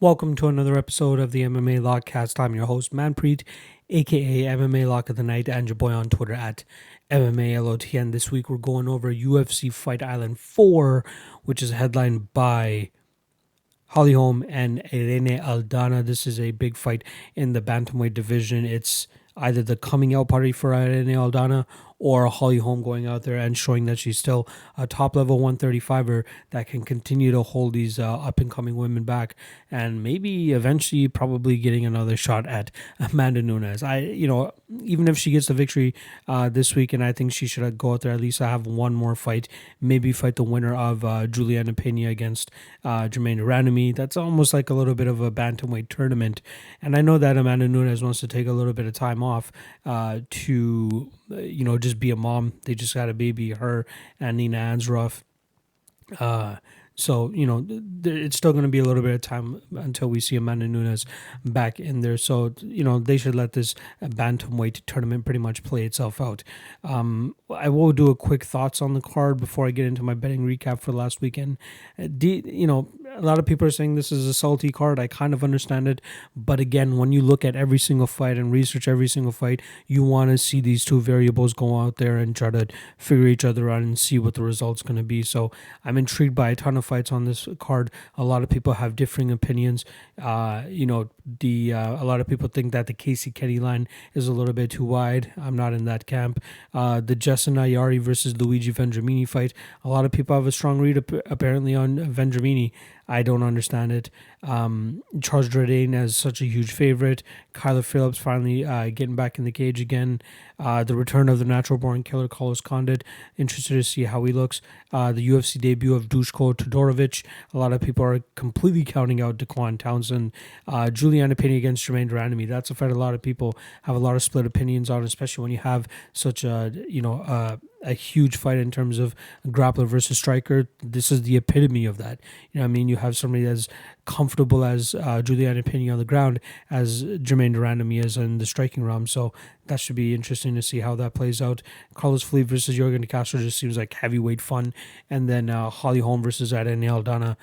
Welcome to another episode of the MMA Lockcast. I'm your host, Manpreet, aka MMA Lock of the Night, and your boy on Twitter at MMALOT. And this week we're going over UFC Fight Island 4, which is headlined by Holm and Aldana. This is a big fight in the bantamweight division. It's either the coming out party for Aldana or Holm going out there and showing that she's still a top level 135er that can continue to hold these up and coming women back, and maybe eventually probably getting another shot at Amanda Nunes. Even if she gets the victory this week, and I think she should go out there at least have one more fight, maybe fight the winner of Julianna Pena against Germaine Randamie. That's almost like a little bit of a bantamweight tournament, and I know that Amanda Nunes wants to take a little bit of time off to just be a mom. They just got a baby, her and Nina Ansroff. So, it's still going to be a little bit of time until we see Amanda Nunes back in there. So, they should let this bantamweight tournament pretty much play itself out. I will do a quick thoughts on the card before I get into my betting recap for last weekend. A lot of people are saying this is a salty card. I kind of understand it. But again, when you look at every single fight and research every single fight, you want to see these two variables go out there and try to figure each other out and see what the result's going to be. So I'm intrigued by a ton of fights on this card. A lot of people have differing opinions. A lot of people think that the Kenney line is a little bit too wide. I'm not in that camp. The Jessin Ayari versus Luigi Vendramini fight. A lot of people have a strong read apparently on Vendramini. I don't understand it. Charles Jourdain as such a huge favorite. Phillips finally getting back in the cage again. The return of the natural-born killer, Condit. Interested to see how he looks. The UFC debut of Dusko Todorovic. A lot of people are completely counting out Dequan, Townsend. Julianna Pena against Germaine Randamie. That's a fight a lot of people have a lot of split opinions on, especially when you have such a huge fight in terms of grappler versus striker. This is the epitome of that. You have somebody as comfortable as Julianna Pena on the ground as Germaine Randamie is in the striking realm. So that should be interesting to see how that plays out. Felipe versus Castro just seems like heavyweight fun. And then Holm versus Aldana.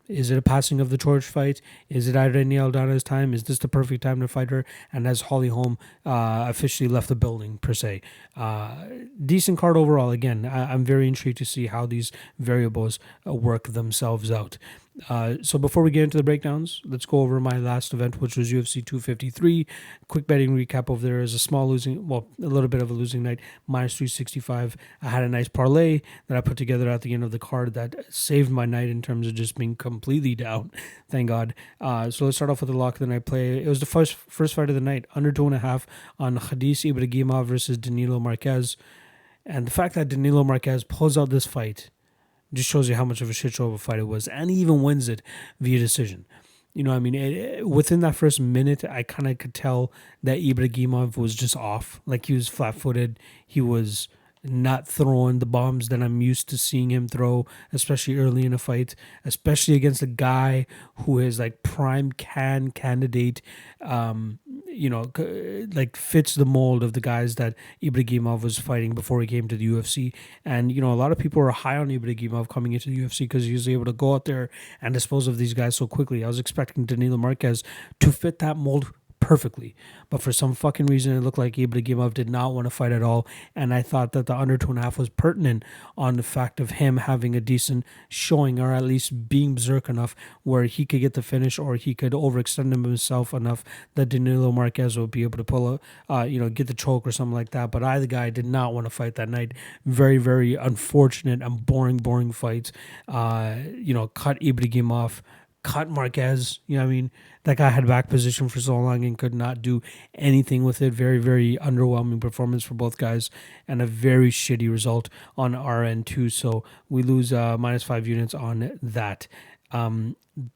Is it a passing of the torch fight? Is it Aldana's time? Is this the perfect time to fight her? And has Holm officially left the building, per se? Decent card overall. Again, I'm very intrigued to see how these variables work themselves out. So before we get into the breakdowns, let's go over my last event, which was UFC 253. Quick betting recap over there is a little bit of a losing night, minus 365. I had a nice parlay that I put together at the end of the card that saved my night in terms of just being completely down. Thank God. So let's start off with the lock of the night play. It was the first fight of the night, under 2.5 on Khadis Ibrahimov versus Danilo Marquez. And the fact that Danilo Marquez pulls out this fight just shows you how much of a shit show of a fight it was, and he even wins it via decision. Within that first minute, I kind of could tell that Ibrahimov was just off. Like, he was flat-footed. He was not throwing the bombs that I'm used to seeing him throw, especially early in a fight, especially against a guy who is like prime candidate, fits the mold of the guys that Ibrahimov was fighting before he came to the UFC. And, a lot of people are high on Ibrahimov coming into the UFC because he was able to go out there and dispose of these guys so quickly. I was expecting Danilo Marquez to fit that mold perfectly, but for some fucking reason it looked like Ibrahimov did not want to fight at all, and I thought that the under 2.5 was pertinent on the fact of him having a decent showing, or at least being berserk enough where he could get the finish, or he could overextend himself enough that Danilo Marquez would be able to pull get the choke or something like that. But either guy did not want to fight that night. Very, very unfortunate and boring fight. Cut Ibrahimov, cut Marquez. That guy had back position for so long and could not do anything with it. Very, very underwhelming performance for both guys, and a very shitty result on our end too. So we lose minus 5 units on that.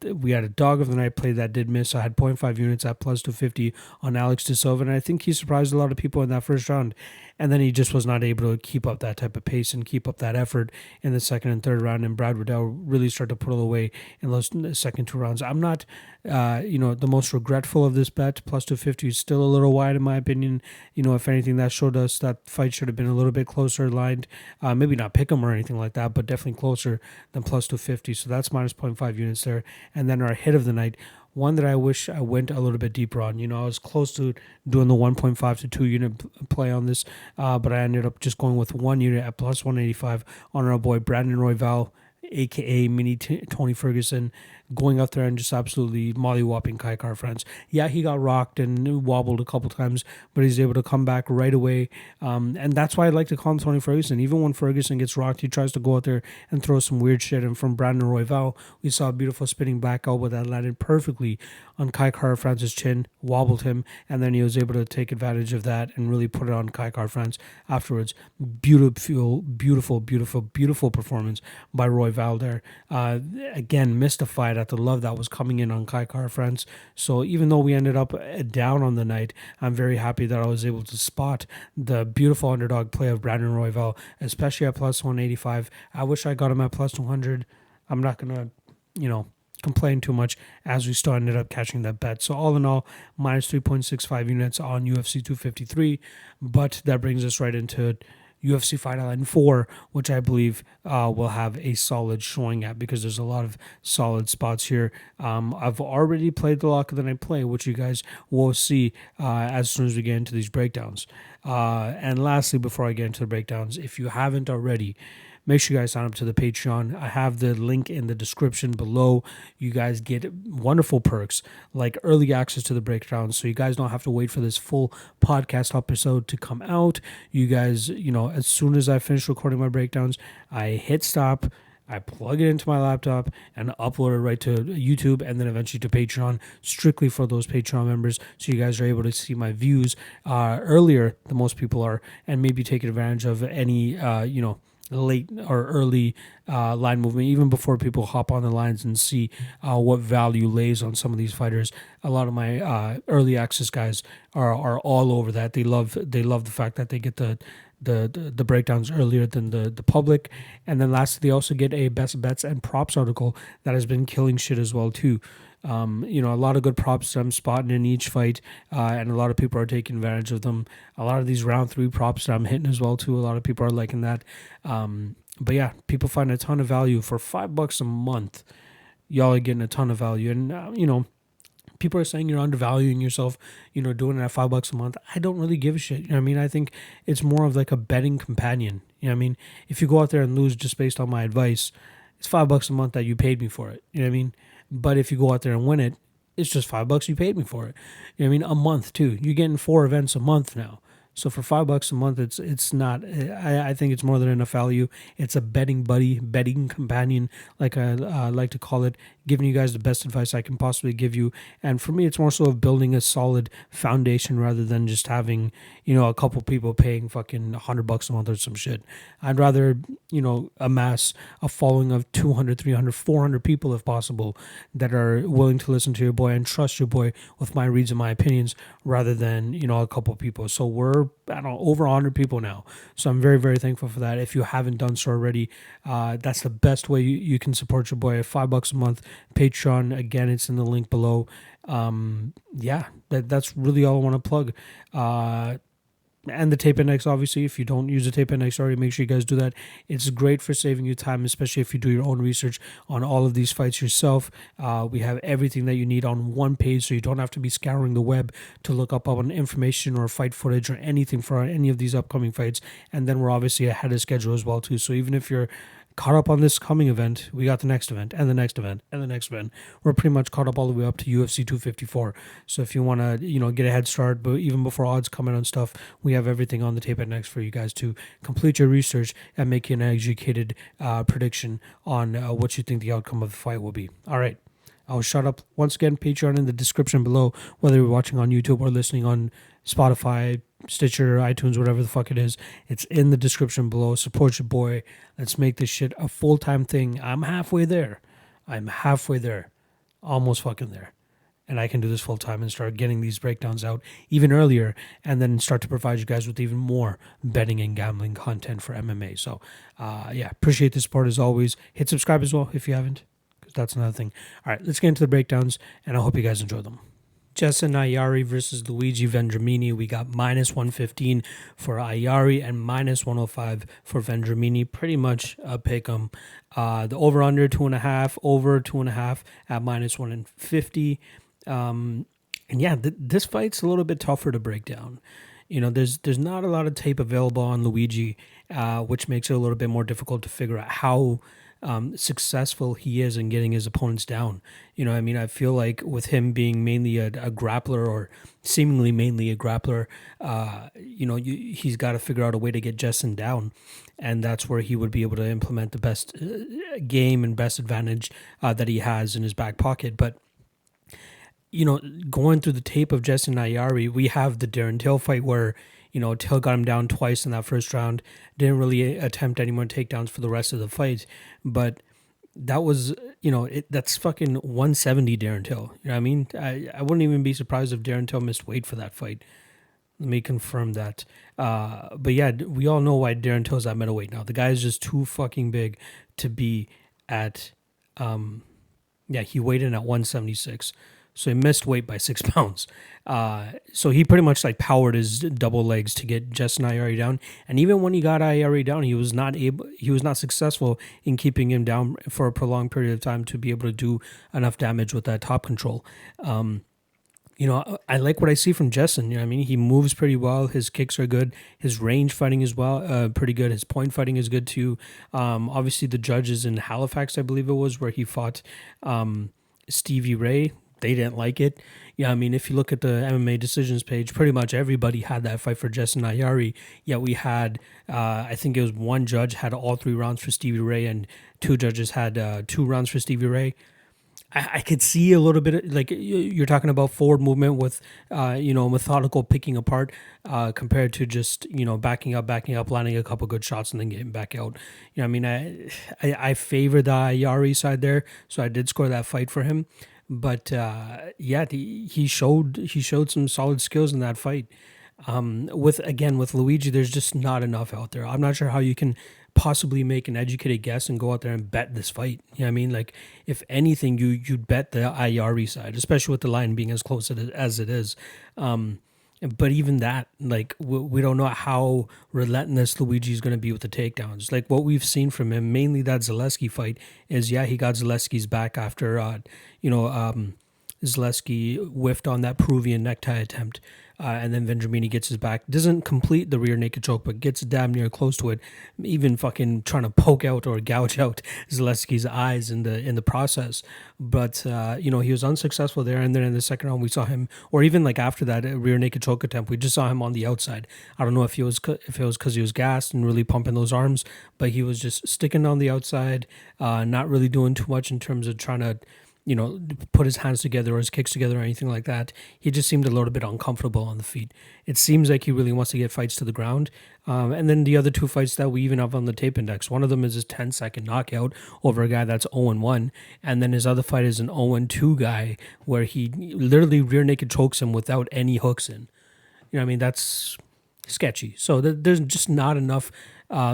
We had a dog of the night play that did miss. I had 0.5 units at plus 250 on Alex De Silva, and I think he surprised a lot of people in that first round. And then he just was not able to keep up that type of pace and keep up that effort in the second and third round. And Brad Riddell really started to pull away in those second two rounds. I'm not, the most regretful of this bet. Plus 250 is still a little wide in my opinion. If anything, that showed us that fight should have been a little bit closer aligned. Maybe not pick 'em or anything like that, but definitely closer than plus 250. So that's minus 0.5 units there. And then our hit of the night, one that I wish I went a little bit deeper on. I was close to doing the 1.5 to 2 unit play on this, but I ended up just going with 1 unit at plus 185 on our boy Brandon Royval, aka Mini Tony Ferguson, going up there and just absolutely mollywhopping Kai Car France. Yeah, he got rocked and wobbled a couple times, but he's able to come back right away. And that's why I like to call him Tony Ferguson. Even when Ferguson gets rocked, he tries to go out there and throw some weird shit. And from Brandon Royval, we saw a beautiful spinning back elbow that landed perfectly on Kai Car France's chin, wobbled him, and then he was able to take advantage of that and really put it on Kai Car France afterwards. Beautiful, beautiful, beautiful, beautiful performance by Royval there. Again, missed a fight at the love that was coming in on Kai Car France. So even though we ended up down on the night, I'm very happy that I was able to spot the beautiful underdog play of Brandon Royval, especially at plus 185. I wish I got him at plus 200. I'm not going to, complain too much, as we still ended up catching that bet. So all in all, minus 3.65 units on UFC 253. But that brings us right into UFC Fight Island 4, which I believe will have a solid showing at, because there's a lot of solid spots here. I've already played the lock of the night play, which you guys will see as soon as we get into these breakdowns. And lastly, before I get into the breakdowns, if you haven't already, make sure you guys sign up to the Patreon. I have the link in the description below. You guys get wonderful perks like early access to the breakdowns, so you guys don't have to wait for this full podcast episode to come out. You guys, as soon as I finish recording my breakdowns, I hit stop, I plug it into my laptop and upload it right to YouTube and then eventually to Patreon, strictly for those Patreon members. So you guys are able to see my views earlier than most people are, and maybe take advantage of any, late or early line movement, even before people hop on the lines and see what value lays on some of these fighters. A lot of my early access guys are all over that. They love the fact that they get the breakdowns earlier than the public. And then lastly, they also get a best bets and props article that has been killing shit as well too. A lot of good props that I'm spotting in each fight, and a lot of people are taking advantage of them. A lot of these round 3 props that I'm hitting as well too, a lot of people are liking that. But yeah, people find a ton of value for $5 a month. Y'all are getting a ton of value, and people are saying you're undervaluing yourself, doing it at $5 a month. I don't really give a shit. I think it's more of like a betting companion. If you go out there and lose just based on my advice, it's $5 a month that you paid me for it. But if you go out there and win it, it's just $5 you paid me for it. A month too. You're getting 4 events a month now. So for $5 a month, it's not. I think it's more than enough value. It's a betting buddy, betting companion, like I like to call it, giving you guys the best advice I can possibly give you. And for me, it's more so of building a solid foundation rather than just having a couple people paying fucking $100 a month or some shit. I'd rather amass a following of 200, 300, 400 people if possible that are willing to listen to your boy and trust your boy with my reads and my opinions, rather than a couple people. So we're over 100 people now. So I'm very, very thankful for that. If you haven't done so already, that's the best way you can support your boy at $5 a month. Patreon, again, it's in the link below. That's really all I want to plug. And the tape index, obviously, if you don't use the tape index already, make sure you guys do that. It's great for saving you time, especially if you do your own research on all of these fights yourself. We have everything that you need on one page, so you don't have to be scouring the web to look up on information or fight footage or anything for any of these upcoming fights. And then we're obviously ahead of schedule as well too. So even if you're caught up on this coming event, we got the next event and the next event and the next event. We're pretty much caught up all the way up to UFC 254. So if you want to, get a head start, but even before odds come in on stuff, we have everything on the tape index for you guys to complete your research and make an educated prediction on what you think the outcome of the fight will be. All right. I'll shut up. Once again, Patreon in the description below, whether you're watching on YouTube or listening on Spotify, Stitcher, iTunes, whatever the fuck it is. It's in the description below. Support your boy. Let's make this shit a full-time thing. I'm halfway there. Almost fucking there. And I can do this full-time and start getting these breakdowns out even earlier, and then start to provide you guys with even more betting and gambling content for MMA. So, appreciate the support as always. Hit subscribe as well if you haven't, because that's another thing. All right, let's get into the breakdowns, and I hope you guys enjoy them. Jessin Ayari versus Luigi Vendramini. We got -115 for Ayari and -105 for Vendramini. Pretty much a pick 'em. The over under 2.5, over 2.5 at -150. And yeah, this fight's a little bit tougher to break down. You know, there's not a lot of tape available on Luigi, which makes it a little bit more difficult to figure out how successful he is in getting his opponents down. You know, I mean, I feel like with him being mainly a grappler or seemingly mainly a grappler, he's got to figure out a way to get Jessin down. And that's where he would be able to implement the best game and best advantage that he has in his back pocket. But you know, going through the tape of Jessin Ayari, we have the Darren Till fight where, you know, Till got him down twice in that first round. Didn't really attempt any more takedowns for the rest of the fight. But that was, you know, that's fucking 170 Darren Till. You know what I mean? I wouldn't even be surprised if Darren Till missed weight for that fight. Let me confirm that. But yeah, we all know why Darren Till's at middleweight now. The guy is just too fucking big to be at, he weighed in at 176. So he missed weight by 6 pounds. So he pretty much like powered his double legs to get Jessin Ayari down. And even when he got Ayari down, he was not successful in keeping him down for a prolonged period of time to be able to do enough damage with that top control. You know, I like what I see from Jessin. You know what I mean? He moves pretty well. His kicks are good. His range fighting is pretty good. His point fighting is good too. Obviously the judges in Halifax, I believe it was, where he fought Stevie Ray, they didn't like it. Yeah, I mean, if you look at the MMA decisions page, pretty much everybody had that fight for Jessin Ayari. Yet we had, I think it was one judge had all 3 rounds for Stevie Ray and 2 judges had 2 rounds for Stevie Ray. I could see a little bit of, like, you're talking about forward movement with, methodical picking apart compared to just, you know, backing up, landing a couple good shots and then getting back out. You know, I mean, I favor the Ayari side there, so I did score that fight for him. But he showed some solid skills in that fight. With Luigi, there's just not enough out there. I'm not sure how you can possibly make an educated guess and go out there and bet this fight. You know what I mean? Like, if anything, you'd bet the Ayari side, especially with the line being as close as it is. But even that, like, we don't know how relentless Luigi is going to be with the takedowns. Like, what we've seen from him, mainly that Zaleski fight, is, he got Zaleski's back after, Zaleski whiffed on that Peruvian necktie attempt. And then Vendramini gets his back. Doesn't complete the rear naked choke, but gets damn near close to it. Even fucking trying to poke out or gouge out Zaleski's eyes in the process. But he was unsuccessful there. And then in the second round, we saw him, or even like after that rear naked choke attempt, we just saw him on the outside. I don't know if it was because he was gassed and really pumping those arms, but he was just sticking on the outside, not really doing too much in terms of trying to, put his hands together or his kicks together or anything like that. He just seemed a little bit uncomfortable on the feet. It seems like he really wants to get fights to the ground. And then the other 2 fights that we even have on the tape index, one of them is his 10-second knockout over a guy that's 0-1. And then his other fight is an 0-2 guy where he literally rear naked chokes him without any hooks in. You know what I mean? That's sketchy. So there's just not enough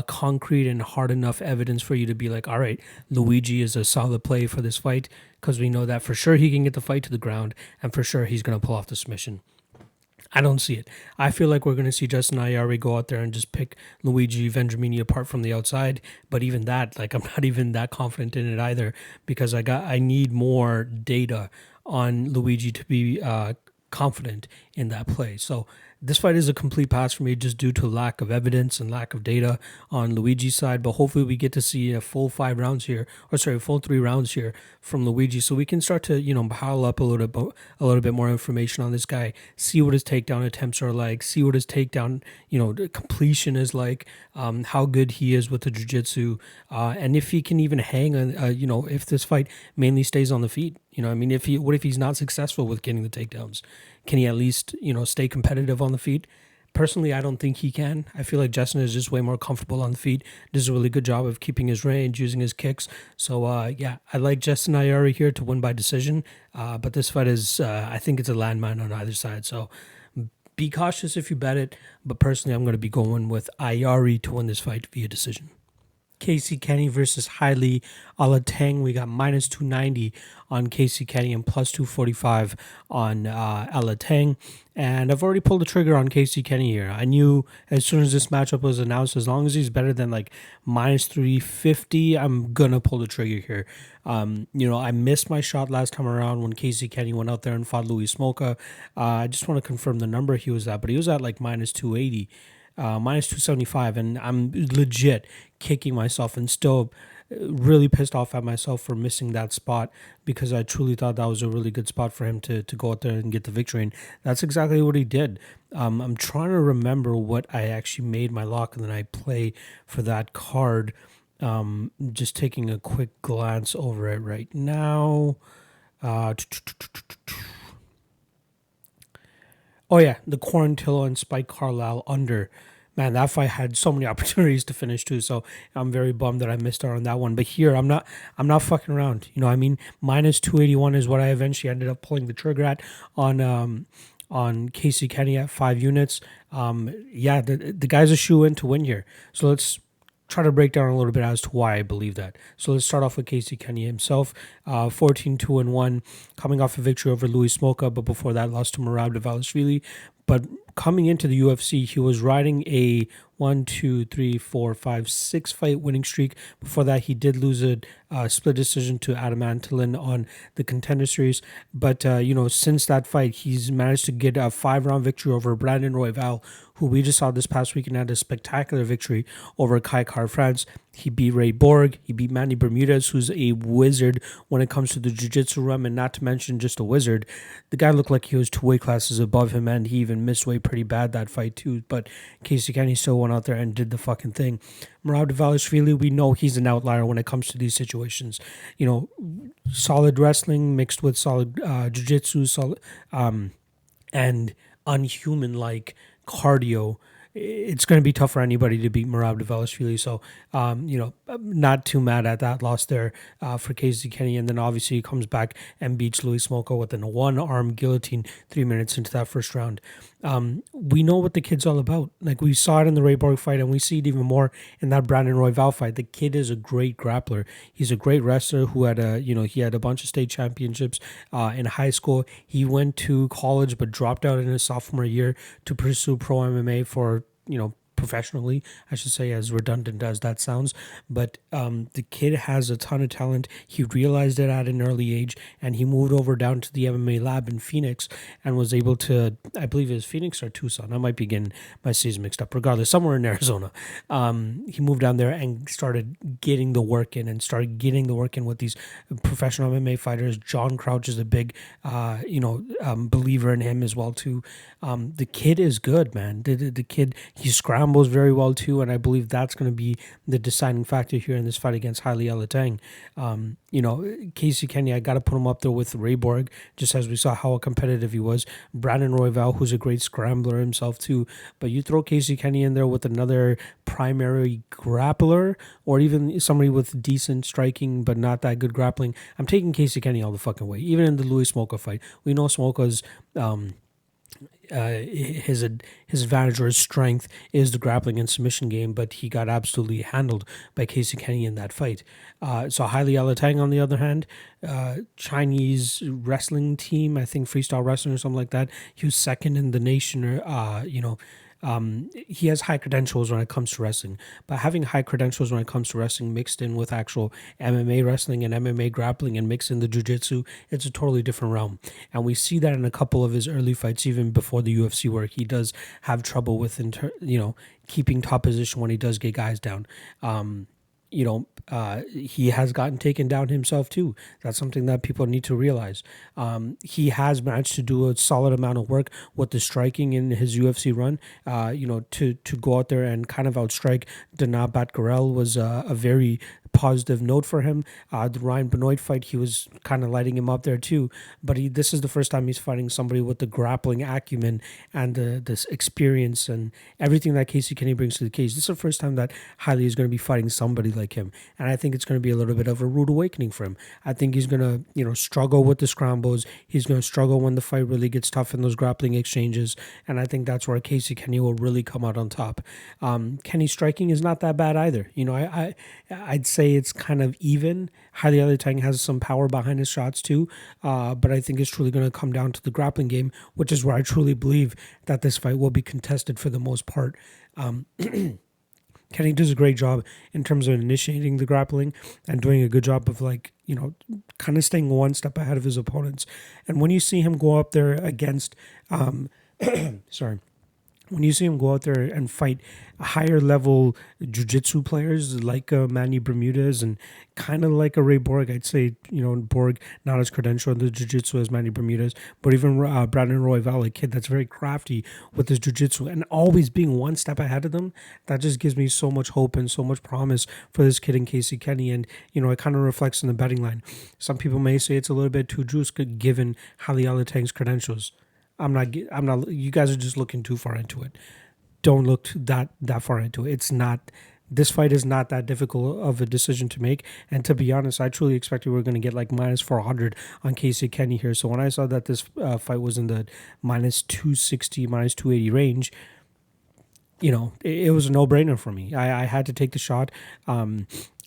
concrete and hard enough evidence for you to be like, all right, Luigi is a solid play for this fight, because we know that for sure he can get the fight to the ground and for sure he's going to pull off the submission. I don't see it. I feel like we're going to see Jessin Ayari go out there and just pick Luigi Vendramini apart from the outside. But even that, like, I'm not even that confident in it either, because I need more data on Luigi to be confident in that play. So this fight is a complete pass for me, just due to lack of evidence and lack of data on Luigi's side. But hopefully we get to see a full 3 rounds here from Luigi, so we can start to pile up a little bit more information on this guy, see what his takedown attempts are like, see what his takedown completion is like, how good he is with the jiu-jitsu, and if he can even hang on, if this fight mainly stays on the feet. What if he's not successful with getting the takedowns? Can he at least, stay competitive on the feet? Personally, I don't think he can. I feel like Jessin is just way more comfortable on the feet. Does a really good job of keeping his range, using his kicks. So, I like Jessin Ayari here to win by decision. But this fight is, I think it's a landmine on either side. So be cautious if you bet it. But personally, I'm going to be going with Ayari to win this fight via decision. Casey Kenney versus Heili Alateng. We got minus 290 on Casey Kenney and plus 245 on Alateng. And I've already pulled the trigger on Casey Kenney here. I knew as soon as this matchup was announced, as long as he's better than like minus 350, I'm going to pull the trigger here. I missed my shot last time around when Casey Kenney went out there and fought Louis Smolka. I just want to confirm the number he was at, but he was at like minus 280. Minus 275, and I'm legit kicking myself and still really pissed off at myself for missing that spot because I truly thought that was a really good spot for him to go out there and get the victory, and that's exactly what he did. I'm trying to remember what I actually made my lock and then I play for that card. Just taking a quick glance over it right now. Oh yeah, the Quarantillo and Spike Carlisle under. Man, that fight had so many opportunities to finish too. So I'm very bummed that I missed out on that one. But here, I'm not fucking around. You know, I mean, minus 281 is what I eventually ended up pulling the trigger at on Casey Kenney at 5 units. The guy's a shoe in to win here. So let's try to break down a little bit as to why I believe that. So let's start off with Casey Kenney himself, 14-2-1, coming off a victory over Louis Smolka, but before that lost to Merab Dvalishvili. But coming into the UFC, he was riding a 6 fight winning streak. Before that, he did lose a split decision to Adam Antolin on the Contender Series. But, since that fight, he's managed to get a 5-round victory over Brandon Royval, who we just saw this past weekend had a spectacular victory over Kai Car-France. He beat Ray Borg. He beat Manny Bermudez, who's a wizard when it comes to the jiu-jitsu realm, and not to mention just a wizard. The guy looked like he was 2 weight classes above him, and he even missed weight pretty bad that fight too. But Casey Kenney still went out there and did the fucking thing. Merab Dvalishvili, we know he's an outlier when it comes to these situations. You know, solid wrestling mixed with solid jiu-jitsu, and unhuman-like cardio. It's going to be tough for anybody to beat Merab Dvalishvili. So, not too mad at that loss there for Casey Kenney. And then obviously he comes back and beats Louis Smolka with a 1-arm guillotine 3 minutes into that first round. We know what the kid's all about. Like, we saw it in the Ray Borg fight, and we see it even more in that Brandon Royval fight. The kid is a great grappler. He's a great wrestler who had he had a bunch of state championships in high school. He went to college but dropped out in his sophomore year to pursue pro MMA for, professionally, I should say, as redundant as that sounds. But the kid has a ton of talent. He realized it at an early age, and he moved over down to the MMA lab in Phoenix and was able to, I believe it was Phoenix or Tucson. I might be getting my season mixed up. Regardless, somewhere in Arizona. He moved down there and started getting the work in with these professional MMA fighters. John Crouch is a big, believer in him as well too. The kid is good, man. The kid, he scrambles very well too, and I believe that's going to be the deciding factor here in this fight against Heili Alateng. Casey Kenney, I got to put him up there with Ray Borg, just as we saw how competitive he was. Brandon Royval, who's a great scrambler himself too, but you throw Casey Kenney in there with another primary grappler, or even somebody with decent striking but not that good grappling, I'm taking Casey Kenney all the fucking way. Even in the Louis Smolka fight, we know Smolka's his advantage or his strength is the grappling and submission game, but he got absolutely handled by Casey Kenney in that fight. So Heili Alateng, on the other hand, Chinese wrestling team, I think freestyle wrestling or something like that. He was second in the nation, he has high credentials when it comes to wrestling, but having high credentials when it comes to wrestling mixed in with actual MMA wrestling and MMA grappling and mixed in the jiu-jitsu, it's a totally different realm. And we see that in a couple of his early fights, even before the UFC work. He does have trouble with, keeping top position when he does get guys down. He has gotten taken down himself too. That's something that people need to realize. He has managed to do a solid amount of work with the striking in his UFC run. To go out there and kind of outstrike Dana Batgarel was a very positive note for him. The Ryan Benoit fight, he was kind of lighting him up there too. But this is the first time he's fighting somebody with the grappling acumen and this experience and everything that Casey Kenney brings to the cage. This is the first time that Heili is going to be fighting somebody like him. And I think it's going to be a little bit of a rude awakening for him. I think he's going to, struggle with the scrambles. He's going to struggle when the fight really gets tough in those grappling exchanges. And I think that's where Casey Kenney will really come out on top. Kenney's striking is not that bad either. I'd say it's kind of even. Heili Alateng has some power behind his shots too, but I think it's truly going to come down to the grappling game, which is where I truly believe that this fight will be contested for the most part. Kenney does a great job in terms of initiating the grappling and doing a good job of kind of staying one step ahead of his opponents. And when you see him go up there against, when you see him go out there and fight higher level jiu-jitsu players like Manny Bermudez and kind of like a Ray Borg, I'd say, Borg not as credentialed in the jiu-jitsu as Manny Bermudez, but even Brandon Royval, a kid that's very crafty with his jiu-jitsu and always being one step ahead of them, that just gives me so much hope and so much promise for this kid in Casey Kenney. And, it kind of reflects in the betting line. Some people may say it's a little bit too juice given Heili Alateng's credentials. I'm not, you guys are just looking too far into it. Don't look that far into it. This fight is not that difficult of a decision to make. And to be honest, I truly expected we were going to get like minus 400 on Casey Kenney here. So when I saw that this fight was in the minus 260, minus 280 range, it was a no-brainer for me. I had to take the shot.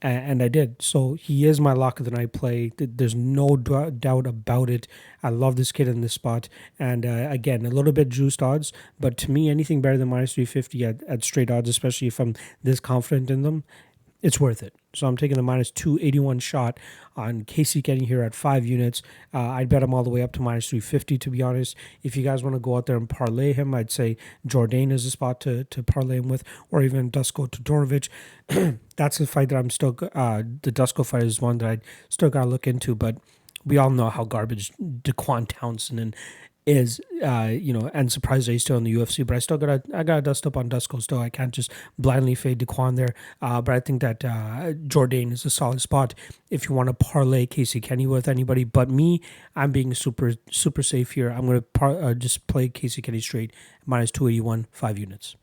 And I did. So he is my lock of the night play. There's no doubt about it. I love this kid in this spot. And again, a little bit juiced odds. But to me, anything better than minus 350 at straight odds, especially if I'm this confident in them, it's worth it. So I'm taking the minus 281 shot on Casey Kenney here at 5 units. I'd bet him all the way up to minus 350, to be honest. If you guys want to go out there and parlay him, I'd say Jourdain is a spot to parlay him with, or even Dusko Todorovic. That's a fight that I'm still... the Dusko fight is one that I still got to look into, but we all know how garbage Dequan Townsend is, and surprised that he's still in the UFC, but I gotta dust up on Dusko still. I can't just blindly fade Dequan there, but I think that Jourdain is a solid spot if you want to parlay Casey Kenney with anybody. But me, I'm being super safe here. I'm gonna just play Casey Kenney straight, minus 281, 5 units.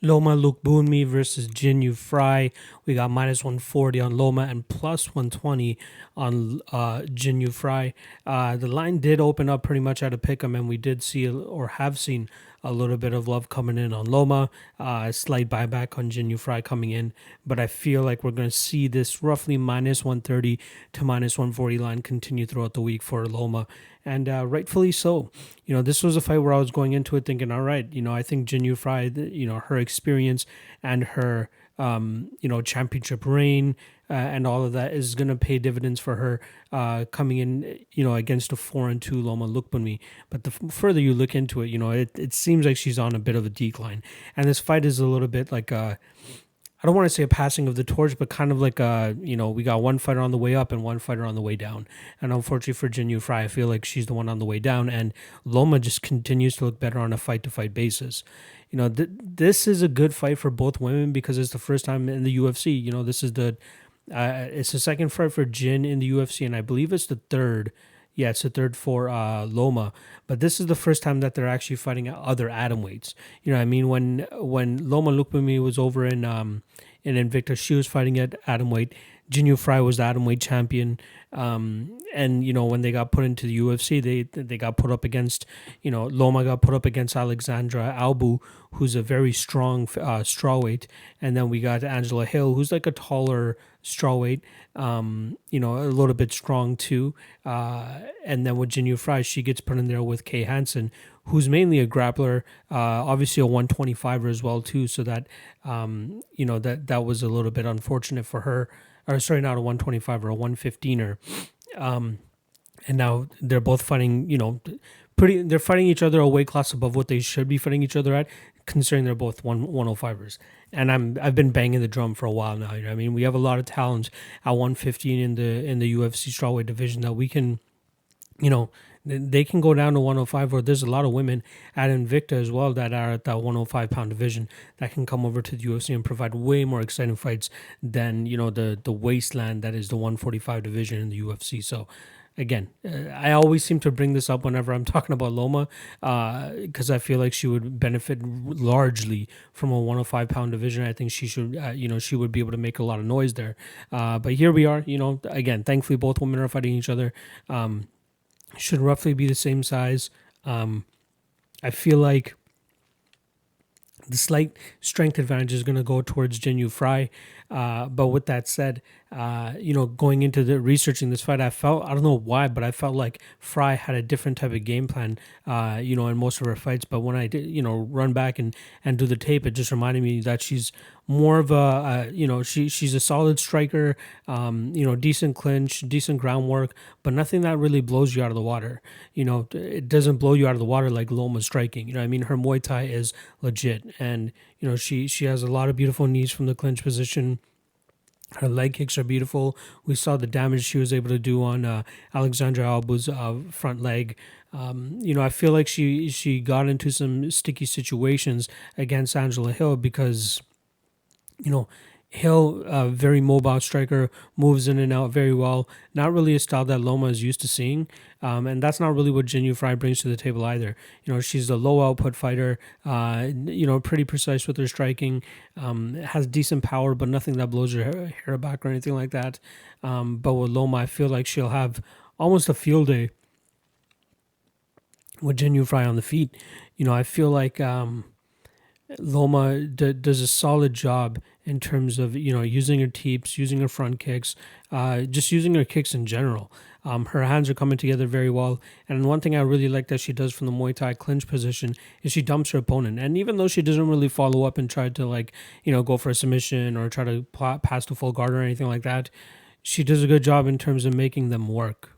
Loma Lookboonmee versus Jinh Frey. We got minus 140 on Loma and plus 120 on Jinh Frey. The line did open up pretty much at a pick'em, and we did see or have seen a little bit of love coming in on Loma, a slight buyback on Jinh Frey coming in, but I feel like we're going to see this roughly minus 130 to minus 140 line continue throughout the week for Loma, and rightfully so. This was a fight where I was going into it thinking, all right, I think Jinh Frey, her experience and her, championship reign and all of that is going to pay dividends for her coming in, against a 4-2 Loma Lookboonmee. But the further you look into it, it seems like she's on a bit of a decline. And this fight is a little bit like I don't want to say a passing of the torch, but kind of like, we got one fighter on the way up and one fighter on the way down. And unfortunately for Jinh Frey, I feel like she's the one on the way down. And Loma just continues to look better on a fight-to-fight basis. This is a good fight for both women because it's the first time in the UFC. This is it's the second fight for Jinh in the UFC, and I believe it's the third. Yeah, it's the third for Loma. But this is the first time that they're actually fighting at other atom weights. When Loma Lookboonmee was over in Invicta, she was fighting at atom weight. Jinh Frey was the atom weight champion. And when they got put into the UFC, they got put up against, Loma got put up against Alexandra Albu, who's a very strong strawweight. And then we got Angela Hill, who's like a taller strawweight, a little bit strong too. And then with Jinh Frey, she gets put in there with Kay Hansen, who's mainly a grappler, obviously a 125er as well too. So that, that was a little bit unfortunate for her. Or sorry, not a 125er, a 115er. And now they're both fighting, they're fighting each other a weight class above what they should be fighting each other at, considering they're both 105ers. And I've been banging the drum for a while now. We have a lot of talent at 115 in the UFC strawweight division that we can, They can go down to 105, or there's a lot of women at Invicta as well that are at that 105-pound division that can come over to the UFC and provide way more exciting fights than, the wasteland that is the 145 division in the UFC. So again, I always seem to bring this up whenever I'm talking about Loma, because I feel like she would benefit largely from a 105-pound division. I think she should, she would be able to make a lot of noise there. But here we are, again, thankfully both women are fighting each other. Should roughly be the same size. I feel like the slight strength advantage is going to go towards Jinh Frey. But with that said, going into the researching this fight, I don't know why, but I felt like Frey had a different type of game plan, in most of her fights. But when I did, run back and do the tape, it just reminded me that she's more of a, she's a solid striker, decent clinch, decent groundwork, but nothing that really blows you out of the water. It doesn't blow you out of the water like Loma's striking. Her Muay Thai is legit, and she has a lot of beautiful knees from the clinch position. Her leg kicks are beautiful. We saw the damage she was able to do on Alexandra Albu's front leg. I feel like she got into some sticky situations against Angela Hill because, Hill, a very mobile striker, moves in and out very well. Not really a style that Loma is used to seeing. And that's not really what Jinh Frey brings to the table either. She's a low output fighter, pretty precise with her striking, has decent power, but nothing that blows her hair back or anything like that. But with Loma, I feel like she'll have almost a field day with Jinh Frey on the feet. I feel like Loma does a solid job in terms of, using her teeps, using her front kicks, just using her kicks in general. Her hands are coming together very well. And one thing I really like that she does from the Muay Thai clinch position is she dumps her opponent. And even though she doesn't really follow up and try to go for a submission or try to pass to full guard or anything like that, she does a good job in terms of making them work.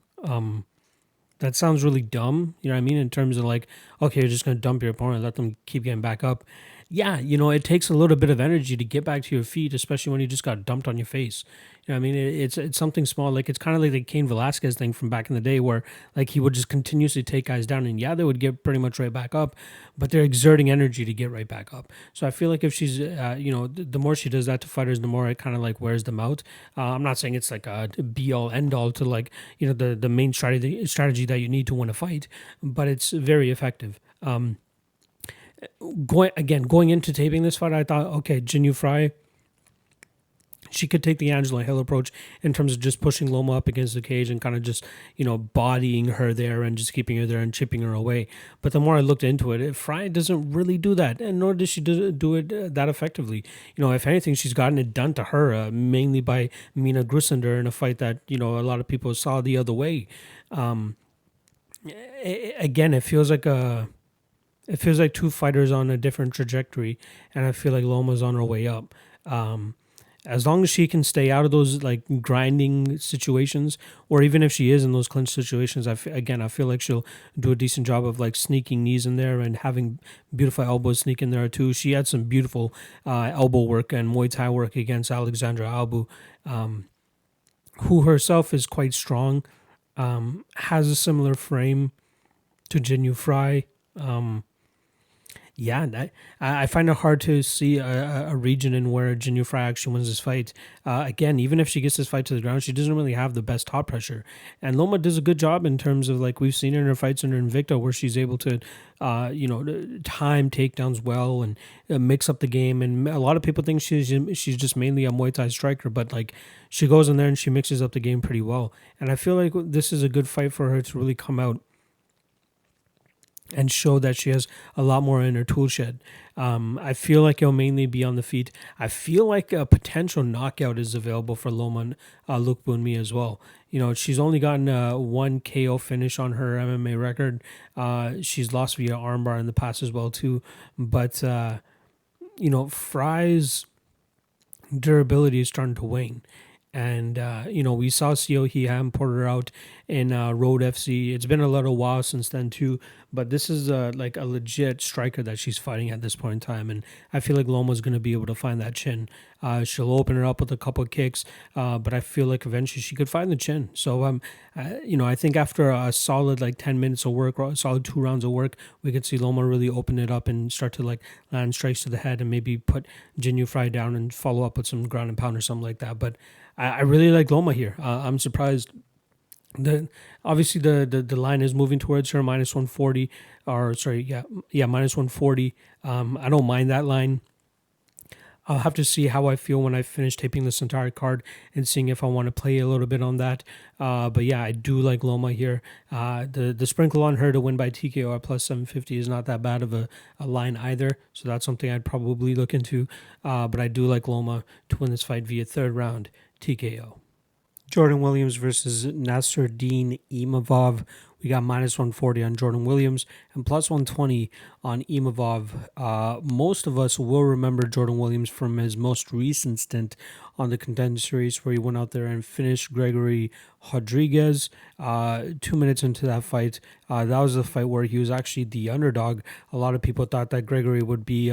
That sounds really dumb, in terms of okay, you're just going to dump your opponent, let them keep getting back up. Yeah, it takes a little bit of energy to get back to your feet, especially when you just got dumped on your face. It's something small. It's kind of like the Cain Velasquez thing from back in the day where he would just continuously take guys down, and they would get pretty much right back up, but they're exerting energy to get right back up. So I feel like if she's, the more she does that to fighters, the more it kind of wears them out. I'm not saying it's a be all end all to the main strategy that you need to win a fight, but it's very effective. Going into taping this fight, I thought, okay, Jinh Frey, she could take the Angela Hill approach in terms of just pushing Loma up against the cage and kind of just, bodying her there and just keeping her there and chipping her away. But the more I looked into it, Frey doesn't really do that, and nor does she do it that effectively. If anything, she's gotten it done to her, mainly by Mina Grusander in a fight that, a lot of people saw the other way. It feels like two fighters on a different trajectory, and I feel like Loma's on her way up. As long as she can stay out of those grinding situations, or even if she is in those clinch situations, I feel like she'll do a decent job of sneaking knees in there and having beautiful elbows sneak in there too. She had some beautiful elbow work and Muay Thai work against Alexandra Albu, who herself is quite strong, has a similar frame to Jinh Frey. I find it hard to see a region in where Jinh Frey actually wins this fight. Even if she gets this fight to the ground, she doesn't really have the best top pressure. And Loma does a good job in terms of we've seen her in her fights under Invicta where she's able to, time takedowns well and mix up the game. And a lot of people think she's just mainly a Muay Thai striker, but she goes in there and she mixes up the game pretty well. And I feel like this is a good fight for her to really come out and show that she has a lot more in her tool shed. I feel like it'll mainly be on the feet. I feel like a potential knockout is available for Loma Lookboonmee as well. She's only gotten one KO finish on her MMA record. She's lost via armbar in the past as well too. But, Frey's durability is starting to wane. And, we saw Seo Hee Ham Porter out in Road FC. It's been a little while since then, too. but this is like a legit striker that she's fighting at this point in time, and I feel like Loma's going to be able to find that chin. She'll open it up with a couple of kicks, but I feel like eventually she could find the chin. So I think after a solid like 10 minutes of work, or a solid 2 rounds of work, we could see Loma really open it up and start to like land strikes to the head and maybe put Jinh Frey down and follow up with some ground and pound or something like that. But I really like Loma here. I'm surprised. Obviously the line is moving towards her -140, or sorry, -140. I don't mind that line. I'll have to see how I feel when I finish taping this entire card and seeing if I want to play a little bit on that. But yeah, I do like Loma here. The sprinkle on her to win by TKO at +750 is not that bad of a line either. So that's something I'd probably look into. But I do like Loma to win this fight via 3rd round TKO. Jordan Williams versus Nassourdine Imavov. We got -140 on Jordan Williams and +120 on Imavov. Most of us will remember Jordan Williams from his most recent stint on the Contender Series, where he went out there and finished Gregory Rodriguez 2 minutes into that fight. That was the fight where he was actually the underdog. A lot of people thought that Gregory would be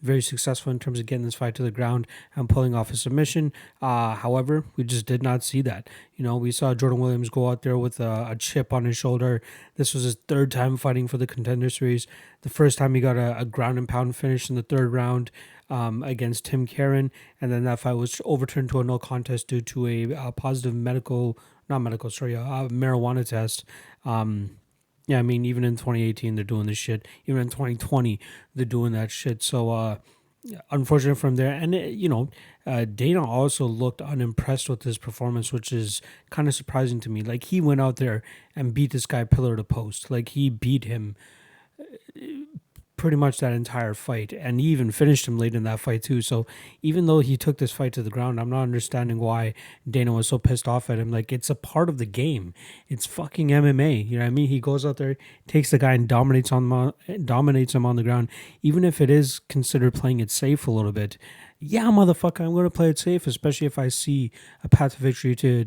very successful in terms of getting this fight to the ground and pulling off a submission. However, we just did not see that. We saw Jordan Williams go out there with a chip on his shoulder. This was his 3rd time fighting for the Contender Series. The first time he got a ground and pound finish in the 3rd round against Tim Karen, and then that fight was overturned to a no contest due to a positive marijuana test. Yeah, I mean, even in 2018, they're doing this shit. Even in 2020, they're doing that shit. So, unfortunate from there. And, Dana also looked unimpressed with his performance, which is kind of surprising to me. Like, he went out there and beat this guy pillar to post. Like, he beat him pretty much that entire fight, and he even finished him late in that fight too. So even though he took this fight to the ground, I'm not understanding why Dana was so pissed off at him. Like, it's a part of the game. It's fucking MMA. You know what I mean? He goes out there, takes the guy, and dominates him on the ground, even if it is considered playing it safe a little bit. Yeah, motherfucker, I'm going to play it safe, especially if I see a path to victory to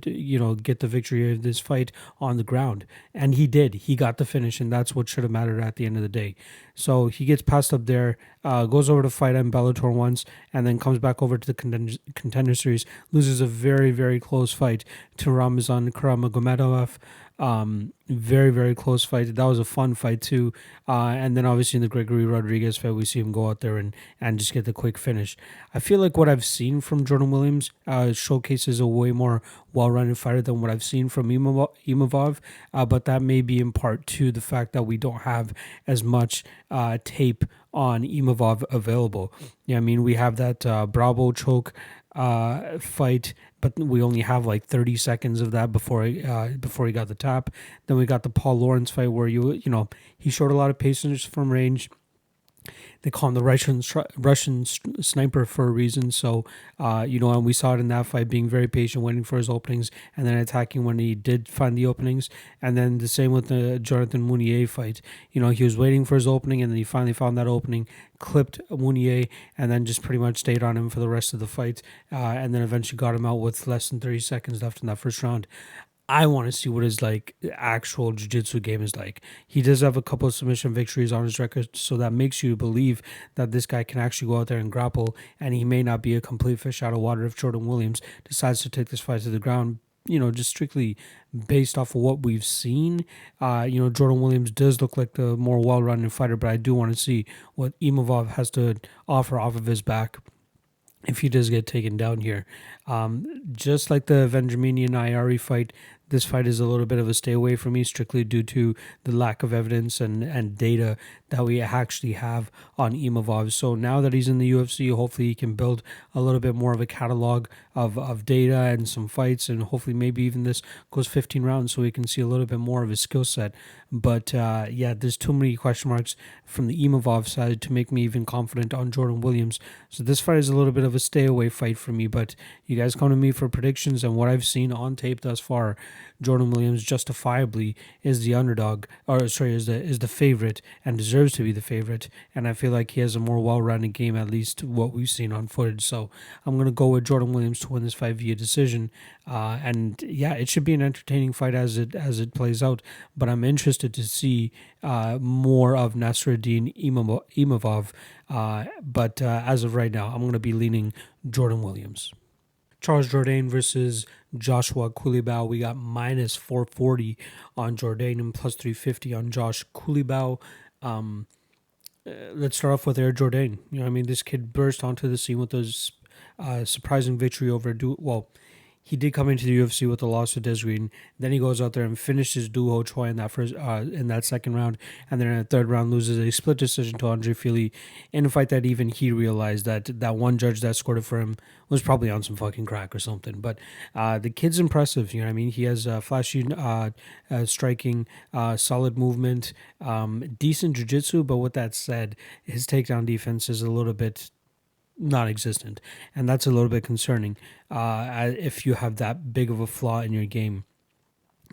get the victory of this fight on the ground. And he did. He got the finish, and that's what should have mattered at the end of the day. So he gets passed up there, goes over to fight in Bellator once, and then comes back over to the Contender Series, loses a very, very close fight to Ramazan Karamagomedov. Very, very close fight. That was a fun fight too. And then obviously in the Gregory Rodriguez fight, we see him go out there and just get the quick finish. I feel like what I've seen from Jordan Williams showcases a way more well-rounded fighter than what I've seen from Imavov. But that may be in part to the fact that we don't have as much tape on Imavov available. Yeah, I mean, we have that Bravo choke fight, but we only have like 30 seconds of that before he got the tap. Then we got the Paul Lawrence fight where he showed a lot of patience from range. They call him the Russian sniper for a reason. So, and we saw it in that fight, being very patient, waiting for his openings, and then attacking when he did find the openings. And then the same with the Jonathan Mounier fight. He was waiting for his opening, and then he finally found that opening, clipped Mounier, and then just pretty much stayed on him for the rest of the fight, and then eventually got him out with less than 30 seconds left in that first round. I want to see what his actual jiu-jitsu game is like. He does have a couple of submission victories on his record, so that makes you believe that this guy can actually go out there and grapple, and he may not be a complete fish out of water if Jordan Williams decides to take this fight to the ground. Just strictly based off of what we've seen, Jordan Williams does look like the more well-rounded fighter, but I do want to see what Imavov has to offer off of his back if he does get taken down here. Just like the Vendramini and Ayari fight, this fight is a little bit of a stay away for me, strictly due to the lack of evidence and data that we actually have on Imavov. So now that he's in the UFC, hopefully he can build a little bit more of a catalog of data and some fights, and hopefully maybe even this goes 15 rounds so we can see a little bit more of his skill set. But there's too many question marks from the Imavov side to make me even confident on Jordan Williams. So this fight is a little bit of a stay away fight for me, but you guys come to me for predictions, and what I've seen on tape thus far, Jordan Williams justifiably is the underdog, or sorry, is the favorite and deserves to be the favorite. And I feel like he has a more well-rounded game, at least what we've seen on footage. So I'm gonna go with Jordan Williams to win this fight via decision. And yeah, it should be an entertaining fight as it plays out. But I'm interested to see more of Nassourdine Imavov. But as of right now, I'm going to be leaning Jordan Williams. Charles Jourdain versus Joshua Culibao. We got minus 440 on Jourdain and plus 350 on Josh Culibao. Let's start off with Air Jourdain. You know, I mean, this kid burst onto the scene with a surprising victory over he did come into the UFC with a loss to Desiree. Then he goes out there and finishes Duho Choi in that second round, and then in the third round loses a split decision to Andre Fili in a fight that even he realized that one judge that scored it for him was probably on some fucking crack or something. But the kid's impressive. You know what I mean? He has flashy striking, solid movement, decent jiu-jitsu. But with that said, his takedown defense is a little bit non-existent, and that's a little bit concerning if you have that big of a flaw in your game.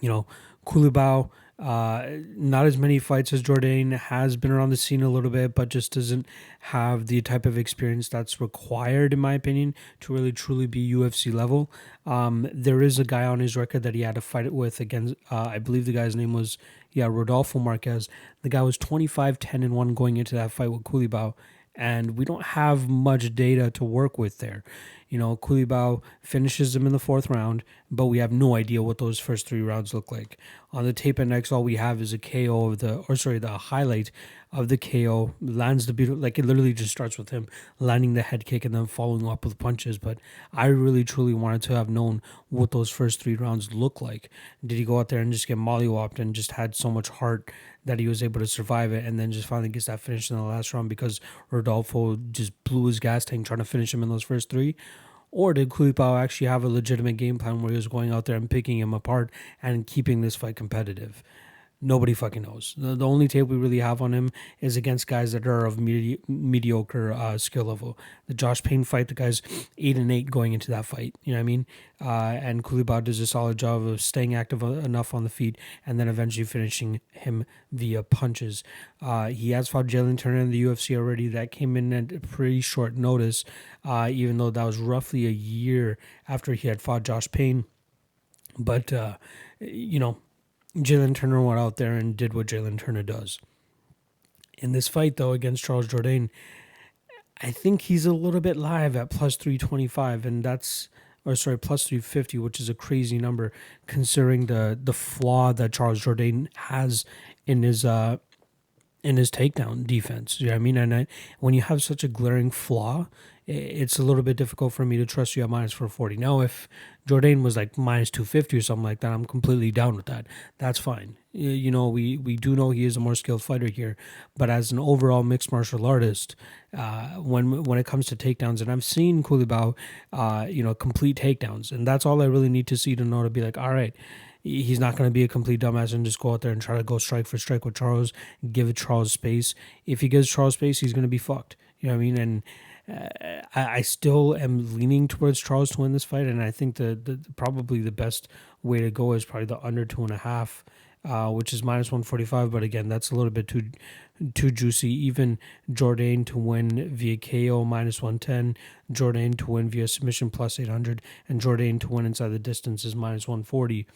You know, Culibao, not as many fights as Jourdain, has been around the scene a little bit, but just doesn't have the type of experience that's required, in my opinion, to really truly be UFC level. There is a guy on his record that he had to fight it with against, I believe the guy's name was, Rodolfo Marquez. The guy was 25-10-1 going into that fight with Culibao, and we don't have much data to work with there. You know, Culibao finishes him in the fourth round, but we have no idea what those first three rounds look like. On the tape index, all we have is a KO the highlight of the KO, lands the beautiful, like it literally just starts with him landing the head kick and then following up with punches. But I really truly wanted to have known what those first three rounds look like. Did he go out there and just get mollywopped and just had so much heart that he was able to survive it, and then just finally gets that finish in the last round because Rodolfo just blew his gas tank trying to finish him in those first three? Or did Culibao actually have a legitimate game plan where he was going out there and picking him apart and keeping this fight competitive? Nobody fucking knows. The only tape we really have on him is against guys that are of mediocre skill level. The Josh Payne fight, the guy's 8-8 going into that fight. You know what I mean? And Culibao does a solid job of staying active enough on the feet and then eventually finishing him via punches. He has fought Jalen Turner in the UFC already. That came in at a pretty short notice, even though that was roughly a year after he had fought Josh Payne. But, you know, Jalen Turner went out there and did what Jalen Turner does. In this fight, though, against Charles Jourdain, I think he's a little bit live at plus 325, and plus 350, which is a crazy number considering the flaw that Charles Jourdain has in his takedown defense. You know what I mean? And when you have such a glaring flaw, it's a little bit difficult for me to trust you at minus 440. Now, if Jourdain was like minus 250 or something like that, I'm completely down with that. That's fine. You know, we do know he is a more skilled fighter here, but as an overall mixed martial artist, when it comes to takedowns, and I've seen Culibao, complete takedowns, and that's all I really need to see to know to be like, all right, he's not going to be a complete dumbass and just go out there and try to go strike for strike with Charles, give Charles space. If he gives Charles space, he's going to be fucked. You know what I mean? And I still am leaning towards Charles to win this fight, and I think the probably the best way to go is probably the under 2.5, which is minus 145. But again, that's a little bit too juicy. Even Jourdain to win via KO minus 110, Jourdain to win via submission plus 800, and Jourdain to win inside the distance is minus 140.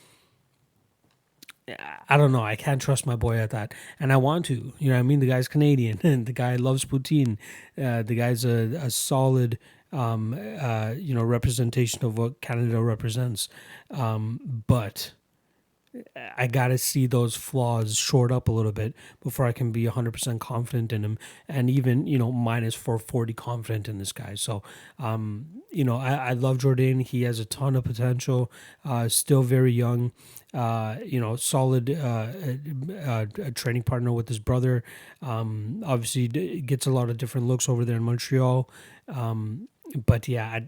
I don't know. I can't trust my boy at that. And I want to. You know what I mean? The guy's Canadian. And the guy loves poutine. The guy's a solid, representation of what Canada represents. But I got to see those flaws shored up a little bit before I can be 100% confident in him, and even, minus 440 confident in this guy. So, I love Jourdain. He has a ton of potential, still very young, solid training partner with his brother. Obviously gets a lot of different looks over there in Montreal. But yeah,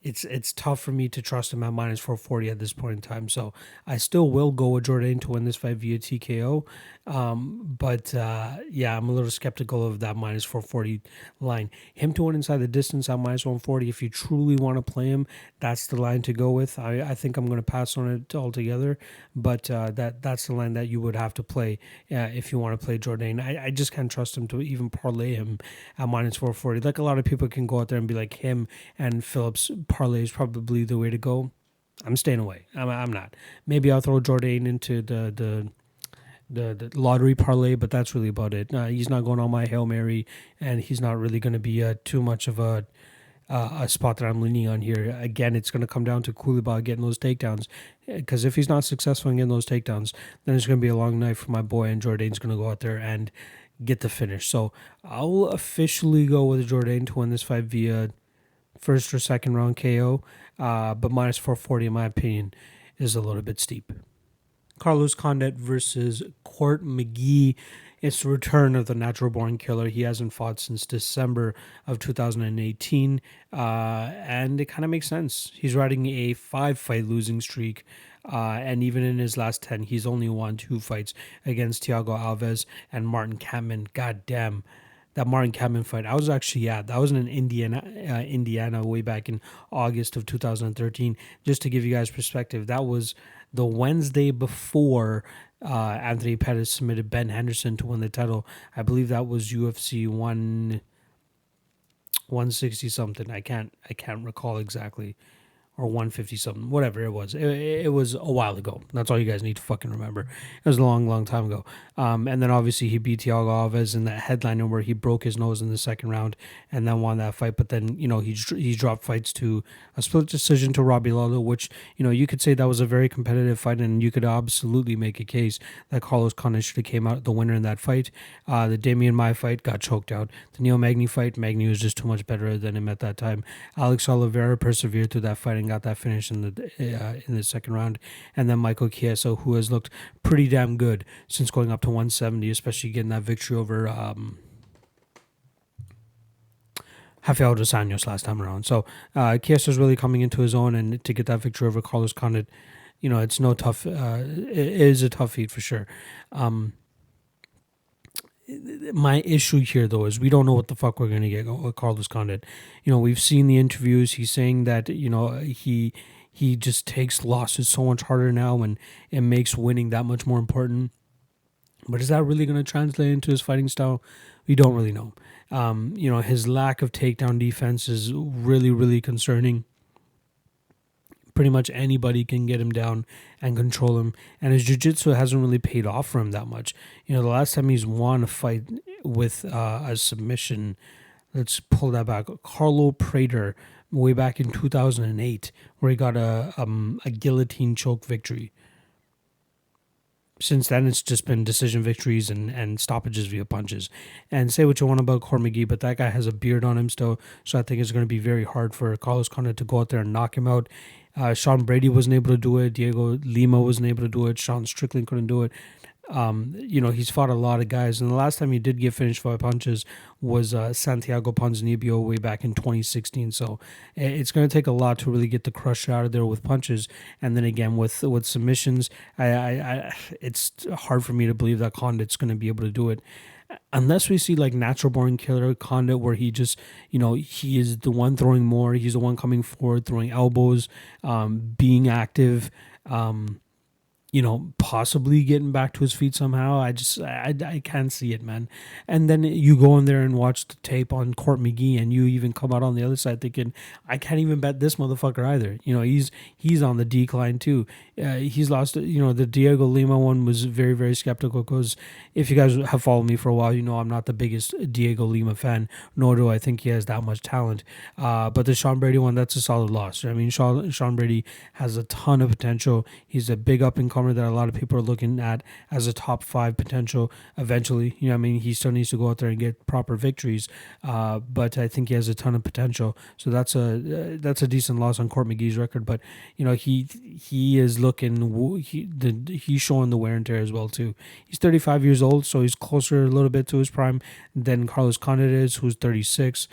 it's tough for me to trust him at minus 440 at this point in time. So I still will go with Jourdain to win this fight via TKO. But yeah, I'm a little skeptical of that minus 440 line. Him to win inside the distance at minus 140, if you truly want to play him, that's the line to go with. I think I'm going to pass on it altogether. But that's the line that you would have to play if you want to play Jourdain. I just can't trust him to even parlay him at minus 440. Like a lot of people can go out there and be like him and Phillips parlay is probably the way to go. I'm staying away. I'm not. Maybe I'll throw Jourdain into the lottery parlay, but that's really about it. He's not going on my Hail Mary, and he's not really going to be too much of a spot that I'm leaning on here. Again, it's going to come down to Culibao getting those takedowns, because if he's not successful in getting those takedowns, then it's going to be a long night for my boy, and Jourdain's going to go out there and get the finish. So I'll officially go with Jourdain to win this fight via first or second round KO, but minus 440 in my opinion is a little bit steep. Carlos Condit versus Court McGee. It's the return of the natural born killer. He hasn't fought since December of 2018, and it kind of makes sense. He's riding a 5-fight losing streak, and even in his last 10, he's only won 2 fights against Thiago Alves and Martin Kampmann. God damn. That Martin Kampmann fight, I was actually that was in Indiana way back in August of 2013. Just to give you guys perspective, that was the Wednesday before Anthony Pettis submitted Ben Henderson to win the title. I believe that was UFC 160 something. I can't recall exactly. Or 150 something, whatever it was. It was a while ago. That's all you guys need to fucking remember. It was a long, long time ago. And then obviously he beat Thiago Alves in that headliner where he broke his nose in the second round and then won that fight. But then, he dropped fights to a split decision to Robbie Lawler, which, you could say that was a very competitive fight, and you could absolutely make a case that Carlos Condit should have came out the winner in that fight. The Damian Maia fight got choked out. The Neil Magny fight, Magny was just too much better than him at that time. Alex Oliveira persevered through that fight and got that finish in the second round. And then Michael Chiesa, who has looked pretty damn good since going up to 170, especially getting that victory over Rafael dos Anjos last time around. So Chiesa's really coming into his own, and to get that victory over Carlos Condit, it's no tough. It is a tough feat for sure. My issue here, though, is we don't know what the fuck we're going to get with Carlos Condit. We've seen the interviews. He's saying that, he just takes losses so much harder now, and it makes winning that much more important. But is that really going to translate into his fighting style? We don't really know. His lack of takedown defense is really, really concerning. Pretty much anybody can get him down and control him. And his jiu-jitsu hasn't really paid off for him that much. The last time he's won a fight with a submission, let's pull that back, Carlo Prater, way back in 2008, where he got a guillotine choke victory. Since then, it's just been decision victories and stoppages via punches. And say what you want about Court McGee, but that guy has a beard on him still, so I think it's going to be very hard for Carlos Condit to go out there and knock him out. Sean Brady wasn't able to do it. Diego Lima wasn't able to do it. Sean Strickland couldn't do it. He's fought a lot of guys, and the last time he did get finished by punches was Santiago Ponzinibbio way back in 2016. So it's going to take a lot to really get the crush out of there with punches, and then again with submissions. It's hard for me to believe that Condit's going to be able to do it. Unless we see like natural born killer Condit, where he just, he is the one throwing more. He's the one coming forward, throwing elbows, being active, possibly getting back to his feet somehow. I can't see it, man. And then you go in there and watch the tape on Court McGee, and you even come out on the other side thinking, I can't even bet this motherfucker either. He's on the decline too. He's lost, the Diego Lima one was very, very skeptical, because if you guys have followed me for a while, I'm not the biggest Diego Lima fan, nor do I think he has that much talent. But the Sean Brady one, that's a solid loss. I mean, Sean Brady has a ton of potential. He's a big up-and-comer that a lot of people are looking at as a top 5 potential eventually. He still needs to go out there and get proper victories, but I think he has a ton of potential. So that's a decent loss on Court McGee's record. But he is looking, he's showing the wear and tear as well too. He's 35 years old, so he's closer a little bit to his prime than Carlos Condit is, who's 36.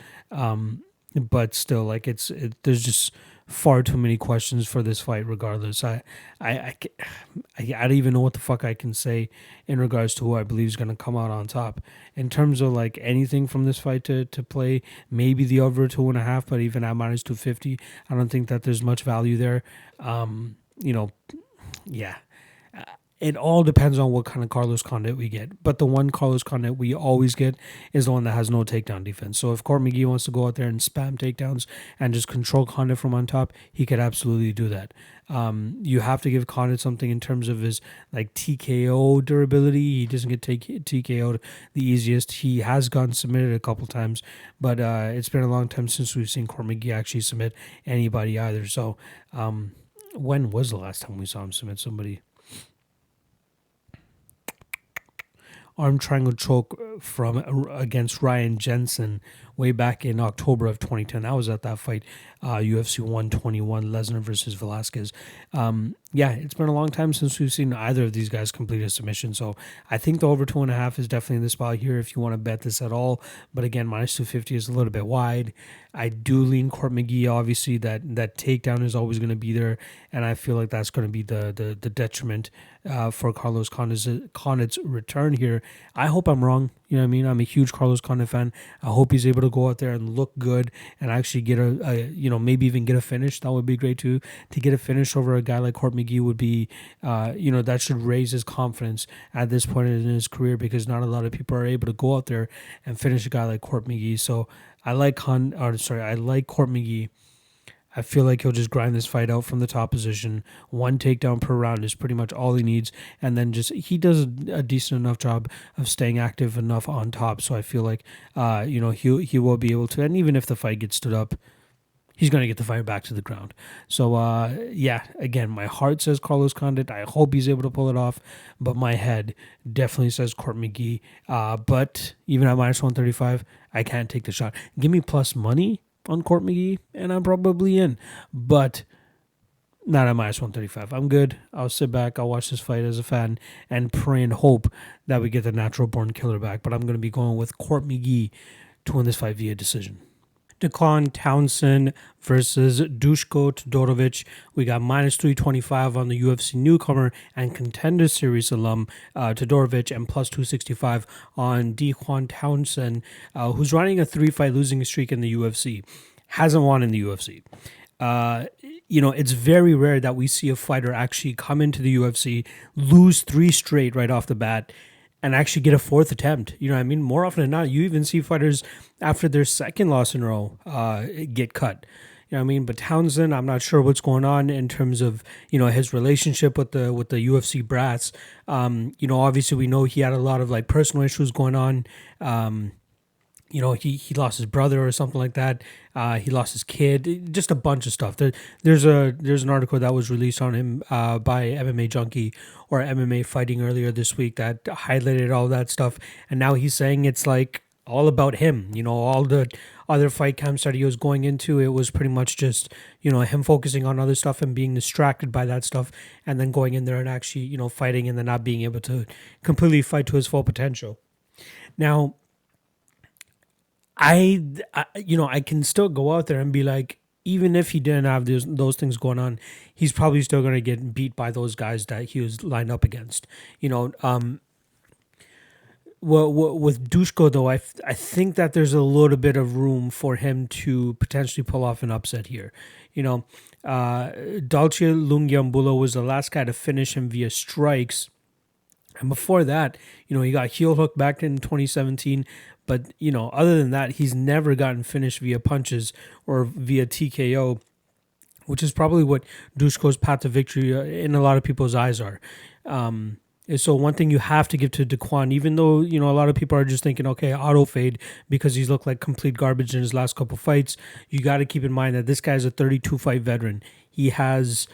but still, like there's just far too many questions for this fight. Regardless, I don't even know what the fuck I can say in regards to who I believe is going to come out on top in terms of like anything from this fight to play. Maybe the over 2.5, but even at minus 250, I don't think that there's much value there. You know, yeah. It all depends on what kind of Carlos Condit we get. But the one Carlos Condit we always get is the one that has no takedown defense. So if Court McGee wants to go out there and spam takedowns and just control Condit from on top, he could absolutely do that. You have to give Condit something in terms of his like TKO durability. He doesn't get TKO'd the easiest. He has gotten submitted a couple times, but it's been a long time since we've seen Court McGee actually submit anybody either. So when was the last time we saw him submit somebody? Arm triangle choke from against Ryan Jensen way back in October of 2010. I was at that fight, UFC 121, Lesnar versus Velasquez. Yeah, it's been a long time since we've seen either of these guys complete a submission. So I think the over 2.5 is definitely in the spot here if you want to bet this at all. But again, minus 250 is a little bit wide. I do lean Court McGee. Obviously, that takedown is always going to be there, and I feel like that's going to be the detriment for Carlos Condit's return here. I hope I'm wrong. You know what I mean? I'm a huge Carlos Condit fan. I hope he's able to go out there and look good and actually get maybe even get a finish. That would be great too. To get a finish over a guy like Court McGee would be, that should raise his confidence at this point in his career because not a lot of people are able to go out there and finish a guy like Court McGee. So I like Court McGee. I feel like he'll just grind this fight out from the top position. One takedown per round is pretty much all he needs. And then he does a decent enough job of staying active enough on top. So I feel like, he will be able to. And even if the fight gets stood up, he's going to get the fight back to the ground. So, again, my heart says Carlos Condit. I hope he's able to pull it off. But my head definitely says Court McGee. But even at minus 135, I can't take the shot. Give me plus money on Court McGee, and I'm probably in. But not at minus 135. I'm good. I'll sit back. I'll watch this fight as a fan and pray and hope that we get the natural-born killer back. But I'm going to be going with Court McGee to win this fight via decision. Dequan Townsend versus Dusko Todorovic. We got minus 325 on the UFC newcomer and contender series alum Todorovic, and plus 265 on Dequan Townsend, who's running a 3-fight losing streak in the UFC. Hasn't won in the UFC. It's very rare that we see a fighter actually come into the UFC, lose 3 straight right off the bat, and actually get a 4th attempt. You know what I mean? More often than not, you even see fighters after their 2nd loss in a row get cut. You know what I mean? But Townsend, I'm not sure what's going on in terms of, his relationship with the UFC brass. Obviously we know he had a lot of like personal issues going on. He lost his brother or something like that. He lost his kid. Just a bunch of stuff. There's an article that was released on him by MMA Junkie or MMA Fighting earlier this week that highlighted all that stuff. And now he's saying it's like all about him. All the other fight camps that he was going into, it was pretty much just, him focusing on other stuff and being distracted by that stuff, and then going in there and actually, fighting and then not being able to completely fight to his full potential. Now, I can still go out there and be like, even if he didn't have those things going on, he's probably still going to get beat by those guys that he was lined up against. With Dusko, though, I think that there's a little bit of room for him to potentially pull off an upset here. Dalcia Lungiambula was the last guy to finish him via strikes. And before that, he got heel hooked back in 2017. But, other than that, he's never gotten finished via punches or via TKO, which is probably what Dusko's path to victory in a lot of people's eyes are. So one thing you have to give to Dequan, even though, a lot of people are just thinking, okay, auto fade because he's looked like complete garbage in his last couple fights, you got to keep in mind that this guy's a 32-fight veteran. He has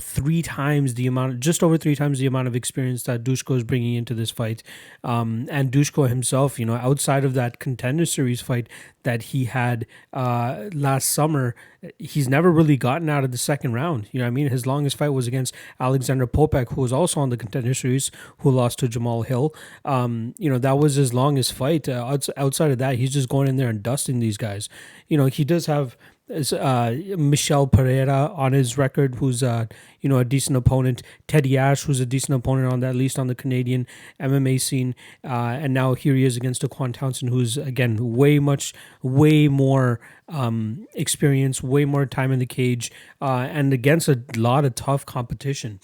three times the amount, just over three times the amount of experience that Dusko is bringing into this fight. And Dusko himself, outside of that Contender Series fight that he had last summer, he's never really gotten out of the second round. You know what I mean? His longest fight was against Alexander Popek, who was also on the Contender Series, who lost to Jamal Hill. That was his longest fight. Outside of that, he's just going in there and dusting these guys. He does have Michel Pereira on his record, who's a decent opponent. Teddy Ash, who's a decent opponent on that, at least on the Canadian MMA scene. And now here he is against Dequan Townsend, who's again way more experience, way more time in the cage, and against a lot of tough competition.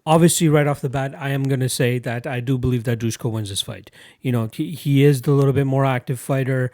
Obviously, right off the bat, I am going to say that I do believe that Dusko wins this fight. He is the little bit more active fighter.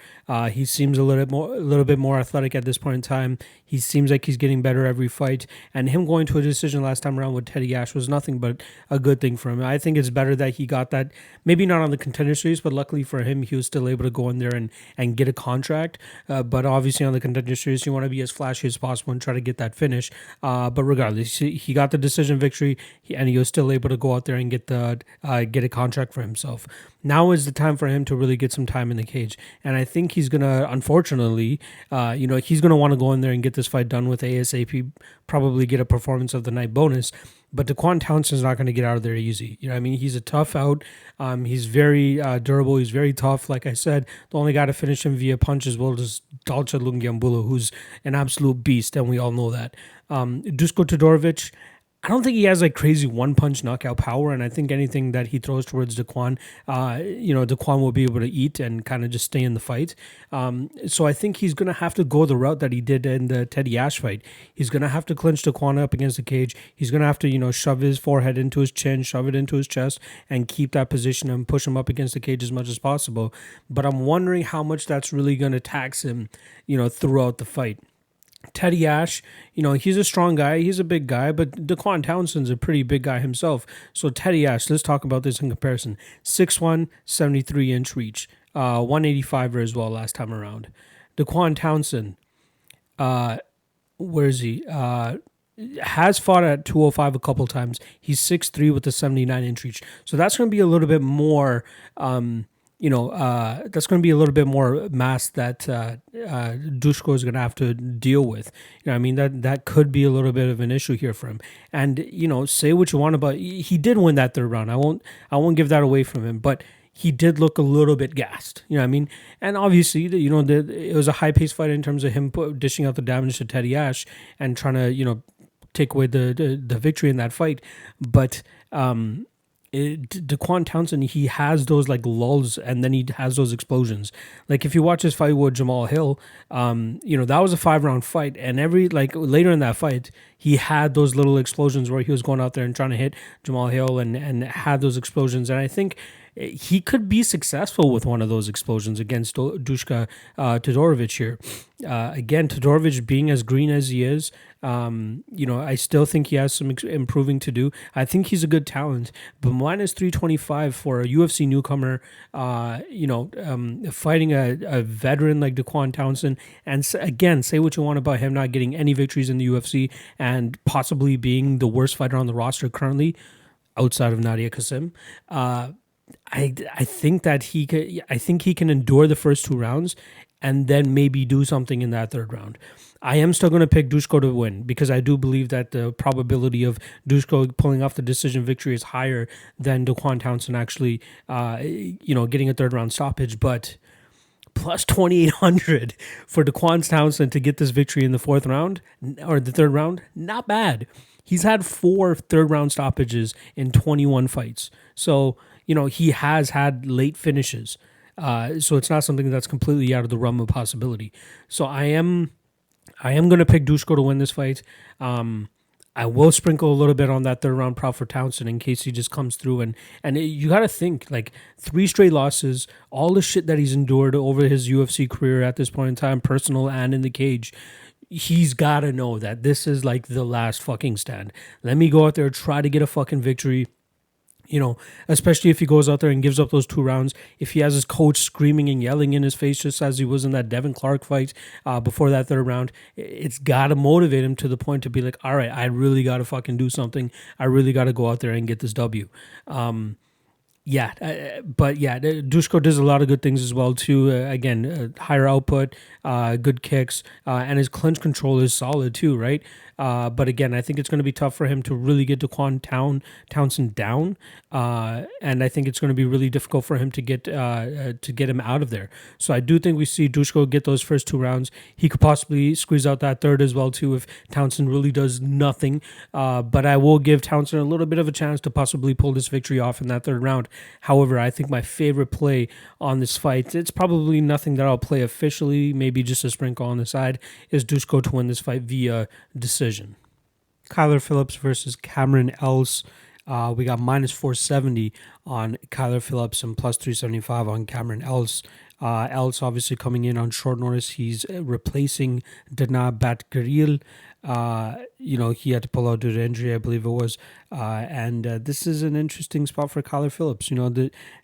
He seems a little bit more athletic at this point in time. He seems like he's getting better every fight. And him going to a decision last time around with Teddy Ash was nothing but a good thing for him. I think it's better that he got that, maybe not on the Contender Series, but luckily for him, he was still able to go in there and get a contract. But obviously on the Contender Series, you want to be as flashy as possible and try to get that finish. But regardless, he got the decision victory, and he was still able to go out there and get a contract for himself. Now is the time for him to really get some time in the cage. And I think he's going to, unfortunately, he's going to want to go in there and get this fight done with ASAP, probably get a performance of the night bonus. But Dequan Townsend's not going to get out of there easy. He's a tough out. He's very durable. He's very tough. Like I said, the only guy to finish him via punches is Dalcha Lungiambula, who's an absolute beast, and we all know that. Dusko Todorovic, I don't think he has like crazy one-punch knockout power, and I think anything that he throws towards Dequan, Dequan will be able to eat and kind of just stay in the fight. So I think he's going to have to go the route that he did in the Teddy Ash fight. He's going to have to clinch Dequan up against the cage. He's going to have to, shove his forehead into his chin, shove it into his chest, and keep that position and push him up against the cage as much as possible. But I'm wondering how much that's really going to tax him, throughout the fight. Teddy Ash, he's a strong guy. He's a big guy, but Dequan Townsend's a pretty big guy himself. So Teddy Ash, let's talk about this in comparison. 6'1", 73-inch reach, 185er as well last time around. Dequan Townsend, where is he? Has fought at 205 a couple times. He's 6'3" with a 79-inch reach. So that's going to be a little bit more... that's going to be a little bit more mass that Dusko is going to have to deal with. That could be a little bit of an issue here for him. And, say what you want about, he did win that third round. I won't give that away from him, but he did look a little bit gassed. And obviously, it was a high-paced fight in terms of him dishing out the damage to Teddy Ash and trying to, take away the victory in that fight. But, Dequan Townsend, he has those like lulls and then he has those explosions. Like if you watch his fight with Jamal Hill, that was a 5-round fight, and later in that fight, he had those little explosions where he was going out there and trying to hit Jamal Hill and had those explosions. And I think he could be successful with one of those explosions against Dusko Todorovic here. Again, Todorovic being as green as he is, I still think he has some improving to do. I think he's a good talent, but minus 325 for a UFC newcomer, fighting a veteran like Dequan Townsend, and again, say what you want about him not getting any victories in the UFC and possibly being the worst fighter on the roster currently, outside of Nadia Kasim. I think that he can endure the first 2 rounds and then maybe do something in that third round. I am still going to pick Dusko to win because I do believe that the probability of Dusko pulling off the decision victory is higher than Dequan Townsend actually, getting a third round stoppage. But plus 2,800 for Dequan Townsend to get this victory in the fourth round or the third round, not bad. He's had 4 third round stoppages in 21 fights. So, he has had late finishes. So it's not something that's completely out of the realm of possibility. So I am going to pick Dusko to win this fight. I will sprinkle a little bit on that third round prop for Townsend in case he just comes through. And you got to think, like 3 straight losses, all the shit that he's endured over his UFC career at this point in time, personal and in the cage. He's got to know that this is like the last fucking stand. Let me go out there, try to get a fucking victory. You know, especially if he goes out there and gives up those 2 rounds, if he has his coach screaming and yelling in his face, just as he was in that Devin Clark fight before that 3rd round, it's got to motivate him to the point to be like, all right, I really got to fucking do something. I really got to go out there and get this W. Dusko does a lot of good things as well too. Again, higher output, good kicks, and his clinch control is solid too, right? But again, I think it's going to be tough for him to really get Dequan Townsend down, and I think it's going to be really difficult for him to get him out of there. So I do think we see Dusko get those first 2 rounds. He could possibly squeeze out that third as well too if Townsend really does nothing. But I will give Townsend a little bit of a chance to possibly pull this victory off in that 3rd round. However, I think my favorite play on this fight, it's probably nothing that I'll play officially, maybe just a sprinkle on the side, is Dusko to win this fight via decision. Kyler Phillips versus Cameron Else. We got -470 on Kyler Phillips and +375 on Cameron Else. Else obviously coming in on short notice. He's replacing Dana Batgaril. He had to pull out due to injury, I believe it was. And this is an interesting spot for Kyler Phillips.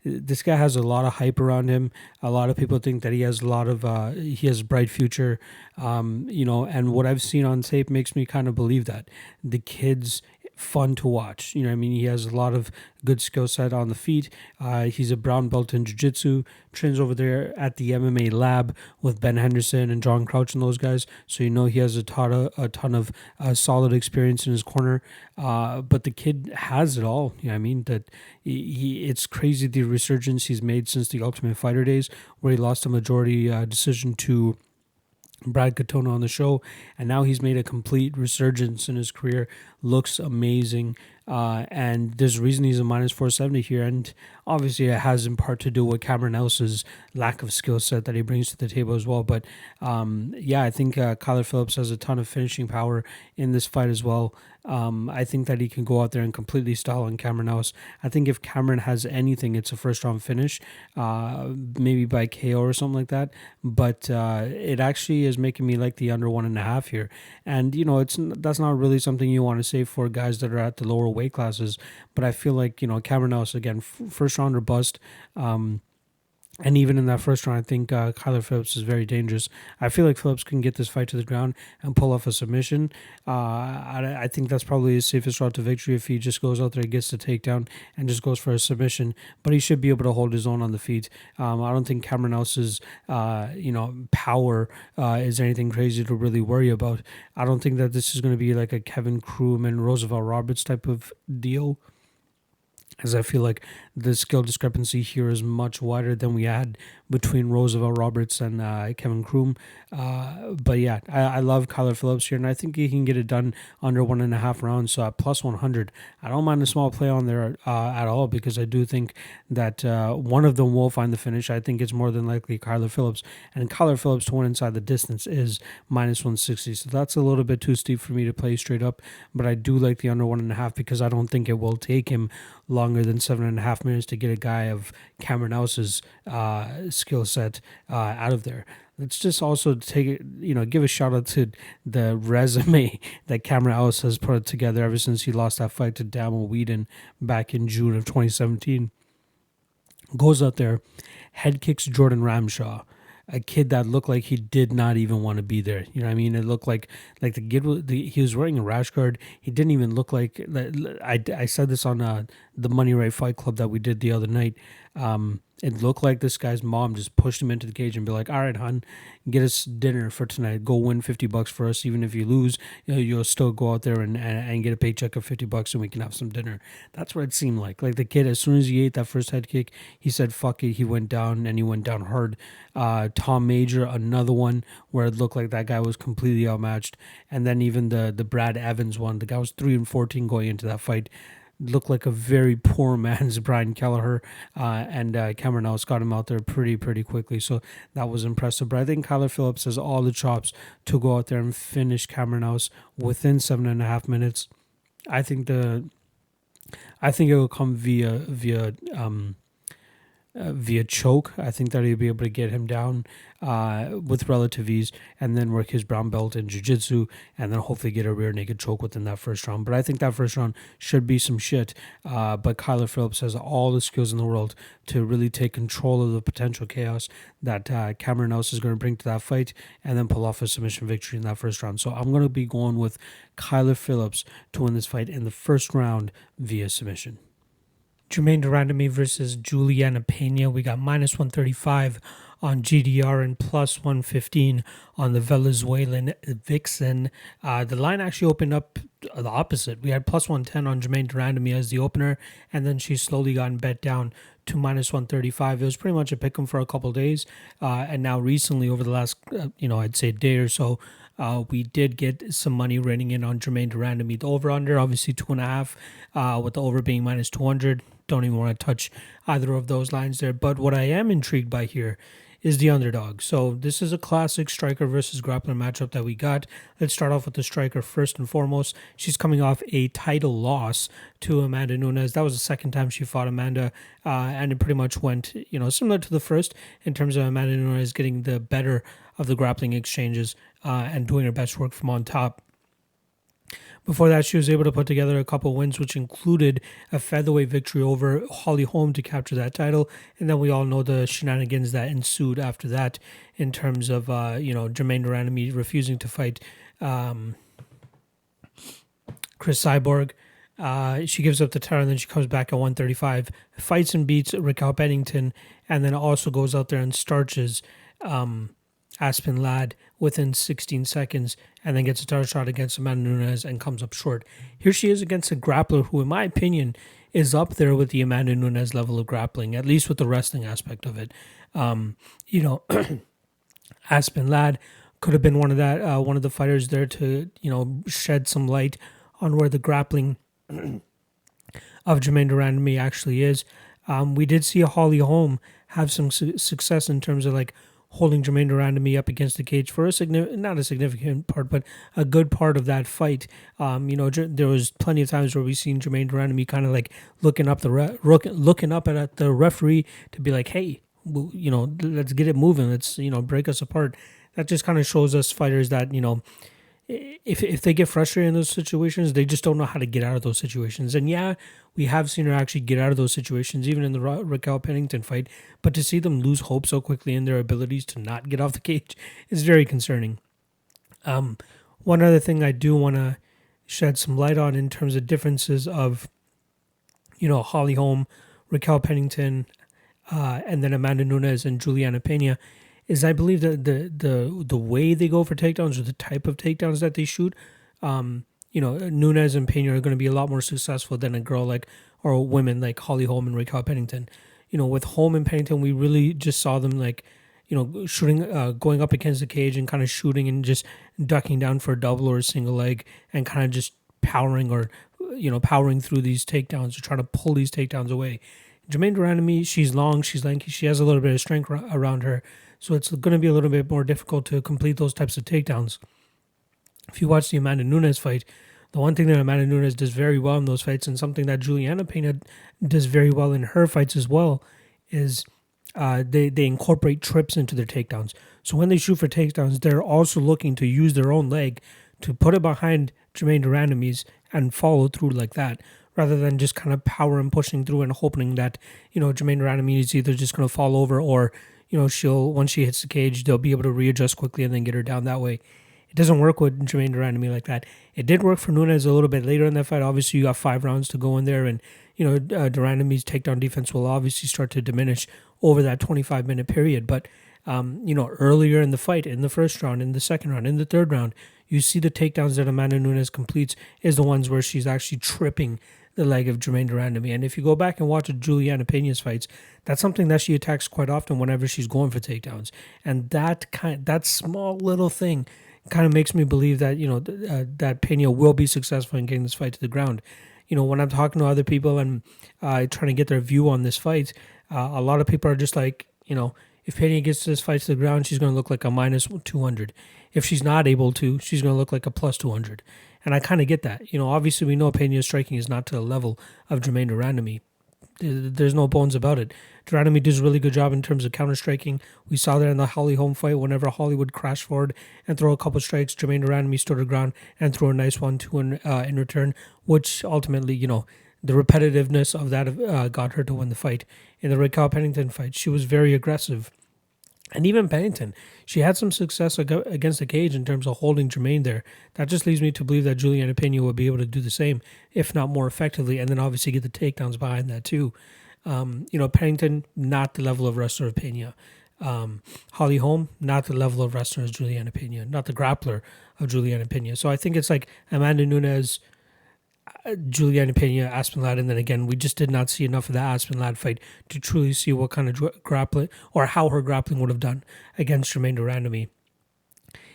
This guy has a lot of hype around him. A lot of people think that he has a bright future. And what I've seen on tape makes me kind of believe that. The kid's fun to watch. He has a lot of good skill set on the feet. He's a brown belt in jiu-jitsu, trains over there at the MMA lab with Ben Henderson and John Crouch and those guys. So he has a ton of solid experience in his corner. But the kid has it all. It's crazy the resurgence he's made since the Ultimate Fighter days, where he lost a majority decision to Brad Katona on the show, and now he's made a complete resurgence in his career. Looks amazing, and there's a reason he's a -470 here, and obviously it has in part to do with Cameron Else's lack of skill set that he brings to the table as well. But I think Kyler Phillips has a ton of finishing power in this fight as well. I think that he can go out there and completely stall on Cameron Else. I think if Cameron has anything, it's a first-round finish, maybe by KO or something like that. But it actually is making me like the under 1.5 here. And, that's not really something you want to say for guys that are at the lower weight classes. But I feel like, Cameron Else, again, first-rounder bust. And even in that 1st round, I think Kyler Phillips is very dangerous. I feel like Phillips can get this fight to the ground and pull off a submission. I think that's probably his safest route to victory if he just goes out there, gets the takedown, and just goes for a submission. But he should be able to hold his own on the feet. I don't think Cameron Else's, power is anything crazy to really worry about. I don't think that this is going to be like a Kevin Krumman, Roosevelt Roberts type of deal, as I feel like the skill discrepancy here is much wider than we had between Roosevelt Roberts and Kevin Kroom. But yeah, I love Kyler Phillips here, and I think he can get it done under 1.5 rounds. So at +100, I don't mind a small play on there at all, because I do think that one of them will find the finish. I think it's more than likely Kyler Phillips, and Kyler Phillips to win inside the distance is -160. So that's a little bit too steep for me to play straight up, but I do like the under 1.5 because I don't think it will take him longer than 7.5 minutes to get a guy of Cameron Else's skill set out of there. Let's just also take it, give a shout out to the resume that Cameron Else has put together ever since he lost that fight to Daniel Whedon back in June of 2017. Goes out there, head kicks Jordan Ramshaw, a kid that looked like he did not even want to be there. You know what I mean? It looked like the kid, he was wearing a rash guard. He didn't even look like, I said this on the Money Right Fight Club that we did the other night. It looked like this guy's mom just pushed him into the cage and be like, all right, hon, get us dinner for tonight. Go win $50 for us. Even if you lose, you'll still go out there and get a paycheck of $50 and we can have some dinner. That's what it seemed like. Like the kid, as soon as he ate that first head kick, he said, fuck it. He went down, and he went down hard. Tom Major, another one where it looked like that guy was completely outmatched. And then even the Brad Evans one, the guy was 3-14 going into that fight. Looked like a very poor man's Brian Kelleher, and Cameron Else got him out there pretty quickly, so that was impressive. But I think Kyler Phillips has all the chops to go out there and finish Cameron Else within 7.5 minutes. I think it will come via via choke. I think that he'll be able to get him down with relative ease, and then work his brown belt in jiu-jitsu, and then hopefully get a rear naked choke within that first round. But I think that first round should be some shit. But Kyler Phillips has all the skills in the world to really take control of the potential chaos that Cameron Else is going to bring to that fight, and then pull off a submission victory in that first round. So I'm going to be going with Kyler Phillips to win this fight in the first round via submission. Germaine Randamie versus Julianna Pena. We got -135 on GDR and +115 on the Venezuelan Vixen. The line actually opened up the opposite. We had +110 on Germaine Randamie as the opener, and then she's slowly gotten bet down to -135. It was pretty much a pick'em for a couple of days, and now recently, over the last, I'd say day or so, we did get some money raining in on Germaine Randamie. The over-under, obviously 2.5, with the over being -200. Don't even want to touch either of those lines there. But what I am intrigued by here is the underdog. So this is a classic striker versus grappler matchup that we got. Let's start off with the striker first and foremost. She's coming off a title loss to Amanda Nunes. That was the second time she fought Amanda, and it pretty much went, similar to the first in terms of Amanda Nunes getting the better of the grappling exchanges and doing her best work from on top. Before that, she was able to put together a couple wins, which included a featherweight victory over Holm to capture that title. And then we all know the shenanigans that ensued after that in terms of, Germaine Randamie refusing to fight Chris Cyborg. She gives up the title, and then she comes back at 135, fights and beats Raquel Pennington, and then also goes out there and starches Aspen Ladd within 16 seconds, and then gets a title shot against Amanda Nunes and comes up short. Here she is against a grappler who, in my opinion, is up there with the Amanda Nunes level of grappling, at least with the wrestling aspect of it. Aspen Ladd could have been one of the fighters there to, shed some light on where the grappling of Germaine Randamie actually is. We did see Holm have some success in terms of holding Germaine Randamie up against the cage for not a significant part, but a good part of that fight. There was plenty of times where we've seen Germaine Randamie kind of looking up at the referee to be like, hey, let's get it moving. Let's, break us apart. That just kind of shows us fighters that, if they get frustrated in those situations, they just don't know how to get out of those situations. And yeah, we have seen her actually get out of those situations, even in the Raquel Pennington fight. But to see them lose hope so quickly in their abilities to not get off the cage is very concerning. One other thing I do want to shed some light on in terms of differences of, Holm, Raquel Pennington, and then Amanda Nunes and Julianna Pena, is I believe that the way they go for takedowns or the type of takedowns that they shoot, Nunes and Pena are going to be a lot more successful than a girl or women like Holm and Raquel Pennington. With Holm and Pennington, we really just saw them shooting, going up against the cage and kind of shooting and just ducking down for a double or a single leg and kind of just powering through these takedowns or trying to pull these takedowns away. Germaine Randamie, she's long, she's lanky, she has a little bit of strength around her. So it's going to be a little bit more difficult to complete those types of takedowns. If you watch the Amanda Nunes fight, the one thing that Amanda Nunes does very well in those fights, and something that Julianna Pena does very well in her fights as well, is they incorporate trips into their takedowns. So when they shoot for takedowns, they're also looking to use their own leg to put it behind Germaine Randamie's and follow through like that, rather than just kind of power and pushing through and hoping that, Germaine Randamie is either just going to fall over or, once she hits the cage, they'll be able to readjust quickly and then get her down that way. It doesn't work with Germaine Randamie like that. It did work for Nunes a little bit later in that fight. Obviously, you got 5 rounds to go in there, and, Randamie's takedown defense will obviously start to diminish over that 25-minute period. But, earlier in the fight, in the first round, in the second round, in the third round, you see the takedowns that Amanda Nunes completes is the ones where she's actually tripping the leg of Germaine Randamie. And if you go back and watch Julianna Pena's fights, that's something that she attacks quite often whenever she's going for takedowns. And that small little thing kind of makes me believe that, that Pena will be successful in getting this fight to the ground. When I'm talking to other people and trying to get their view on this fight, a lot of people are just like, if Pena gets this fight to the ground, she's going to look like a -200. If she's not able to, she's going to look like a +200. And I kind of get that. Obviously we know Pena's striking is not to the level of Germaine Randamie. There's no bones about it. Randamie does a really good job in terms of counter-striking. We saw that in the Holm fight. Whenever Holly would crash forward and throw a couple strikes, Germaine Randamie stood her ground and threw a nice 1-2 in return, which ultimately, the repetitiveness of that got her to win the fight. In the Raquel Pennington fight, she was very aggressive. And even Pennington, she had some success against the cage in terms of holding Germaine there. That just leads me to believe that Julianna Pena would be able to do the same, if not more effectively, and then obviously get the takedowns behind that too. Pennington, not the level of wrestler of Pena. Holly Holm, not the level of wrestler as Julianna Pena, not the grappler of Julianna Pena. So I think it's like Amanda Nunes, Julianna Pena, Aspen Ladd, and then again, we just did not see enough of that Aspen Ladd fight to truly see what kind of grappling or how her grappling would have done against Germaine Randamie.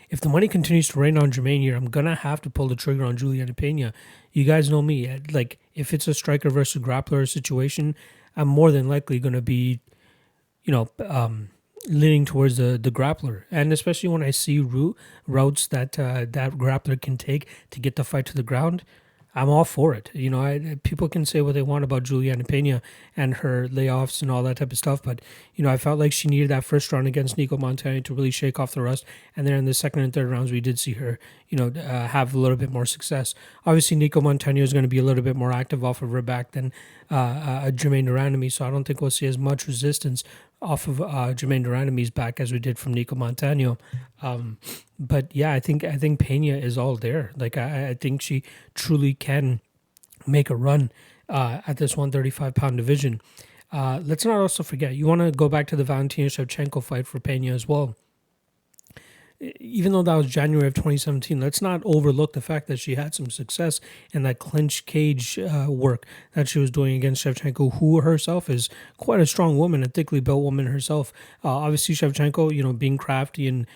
If the money continues to rain on Germaine here, I'm gonna have to pull the trigger on Julianna Pena. You guys know me. Like, if it's a striker versus grappler situation, I'm more than likely gonna be, leaning towards the grappler, and especially when I see routes that that grappler can take to get the fight to the ground. I'm all for it. People can say what they want about Julianna Pena and her layoffs and all that type of stuff, but, I felt like she needed that first round against Nico Montano to really shake off the rust, and then in the second and third rounds, we did see her, have a little bit more success. Obviously, Nico Montano is going to be a little bit more active off of her back than Germaine Randamie, so I don't think we'll see as much resistance off of Germaine Randamie's back as we did from Nico Montano. But yeah, I think Pena is all there. Like, I think she truly can make a run at this 135-pound division. Let's not also forget, you want to go back to the Valentina Shevchenko fight for Pena as well. Even though that was January of 2017, let's not overlook the fact that she had some success in that clinch cage work that she was doing against Shevchenko, who herself is quite a strong woman, a thickly built woman herself. Obviously, Shevchenko, being crafty and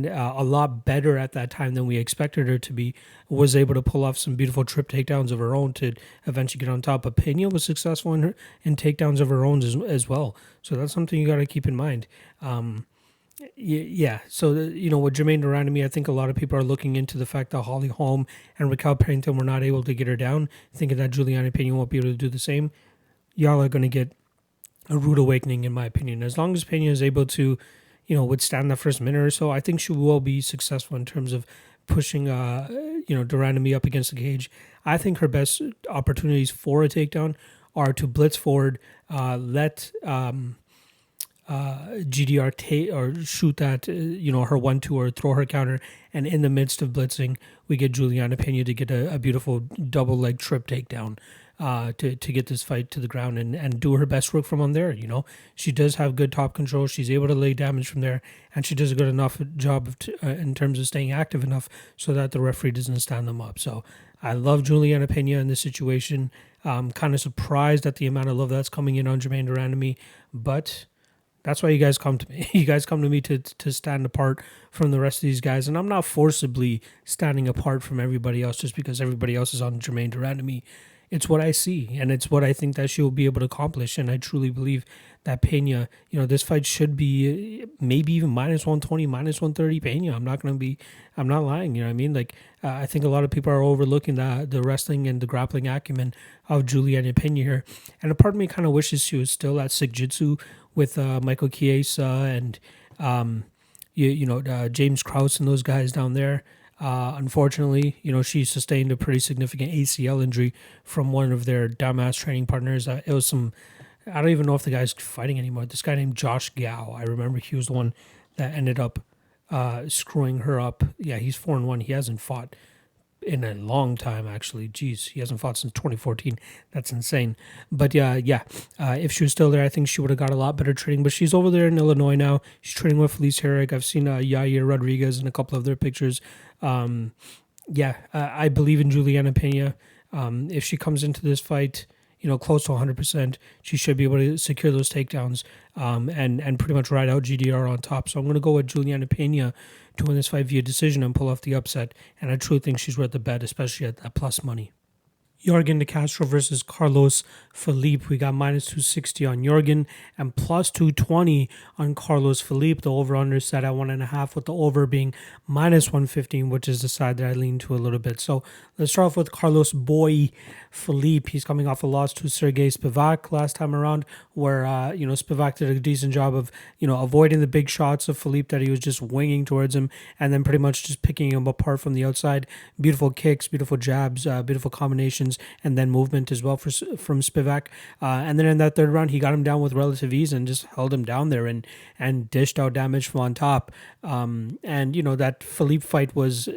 a lot better at that time than we expected her to be, was able to pull off some beautiful trip takedowns of her own to eventually get on top. But Pena was successful in takedowns of her own as well. So that's something you got to keep in mind. Yeah, so, with Germaine Randamie, I think a lot of people are looking into the fact that Holly Holm and Raquel Pennington were not able to get her down, thinking that Julianna Pena won't be able to do the same. Y'all are going to get a rude awakening, in my opinion. As long as Pena is able to, withstand that first minute or so, I think she will be successful in terms of pushing, Randamie up against the cage. I think her best opportunities for a takedown are to blitz forward, let GDR or shoot that, her 1-2 or throw her counter, and in the midst of blitzing, we get Julianna Pena to get a beautiful double leg trip takedown to get this fight to the ground and do her best work from on there. She does have good top control. She's able to lay damage from there, and she does a good enough job in terms of staying active enough so that the referee doesn't stand them up. So I love Julianna Pena in this situation. I'm kind of surprised at the amount of love that's coming in on Germaine Randamie, but that's why you guys come to me. You guys come to me to stand apart from the rest of these guys. And I'm not forcibly standing apart from everybody else just because everybody else is on Germaine Randamie. It's what I see, and it's what I think that she will be able to accomplish. And I truly believe that Pena, this fight should be maybe even minus 120, minus 130 Pena. I'm not lying. You know what I mean? Like, I think a lot of people are overlooking the wrestling and the grappling acumen of Julianna Pena here. And a part of me kind of wishes she was still at Sigjitsu with Michael Chiesa and James Krause and those guys down there. Unfortunately, she sustained a pretty significant ACL injury from one of their dumbass training partners. It was I don't even know if the guy's fighting anymore. This guy named Josh Gao. I remember he was the one that ended up screwing her up. Yeah, he's 4-1. He hasn't fought in a long time, actually. Jeez, he hasn't fought since 2014. That's insane. But if she was still there, I think she would have got a lot better training. But she's over there in Illinois now. She's training with Felice Herrick. I've seen Yair Rodriguez in a couple of their pictures. I believe in Julianna Pena. If she comes into this fight, close to 100%, she should be able to secure those takedowns and pretty much ride out GDR on top. So I'm going to go with Julianna Pena to win this fight via decision and pull off the upset. And I truly think she's worth the bet, especially at that plus money. Jorgen De Castro versus Carlos Felipe. We got minus 260 on Jorgen and plus 220 on Carlos Felipe. The over-under set at 1.5, with the over being minus 115, which is the side that I lean to a little bit. So let's start off with Carlos Boy Felipe. He's coming off a loss to Sergey Spivak last time around, where Spivak did a decent job of avoiding the big shots of Felipe that he was just winging towards him, and then pretty much just picking him apart from the outside. Beautiful kicks, beautiful jabs, beautiful combinations, and then movement as well from Spivak. And then in that third round, he got him down with relative ease and just held him down there and dished out damage from on top. That Felipe fight was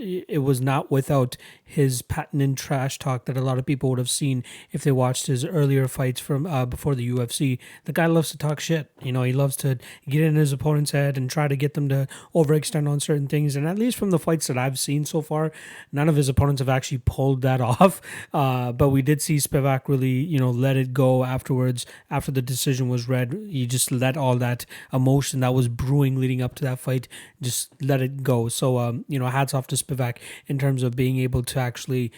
not without his patented trash talk that a lot of people would have seen if they watched his earlier fights from before the UFC. The guy loves to talk shit. He loves to get in his opponent's head and try to get them to overextend on certain things. And at least from the fights that I've seen so far, none of his opponents have actually pulled that off. But we did see Spivak really, let it go afterwards. After the decision was read, he just let all that emotion that was brewing leading up to that fight, just let it go. So, hats off to Spivak in terms of being able to actually,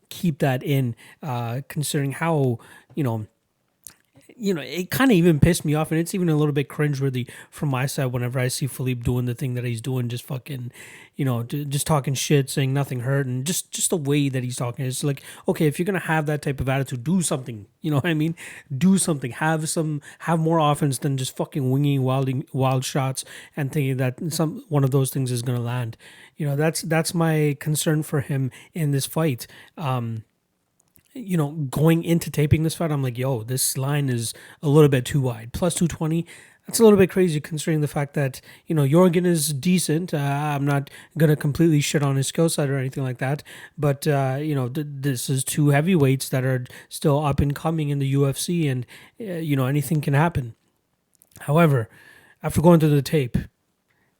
keep that in, considering how, it kind of even pissed me off, and it's even a little bit cringeworthy from my side whenever I see Philippe doing the thing that he's doing, just fucking, just talking shit, saying nothing hurt, and just the way that he's talking. It's like, okay, if you're gonna have that type of attitude, do something. You know what I mean? Do something. Have more offense than just fucking winging wild shots and thinking that one of those things is gonna land. That's my concern for him in this fight. Going into taping this fight, I'm like, yo, this line is a little bit too wide. Plus 220, that's a little bit crazy considering the fact that, Jorgen is decent. I'm not going to completely shit on his skill set or anything like that. But, this is two heavyweights that are still up and coming in the UFC, and, anything can happen. However, after going through the tape,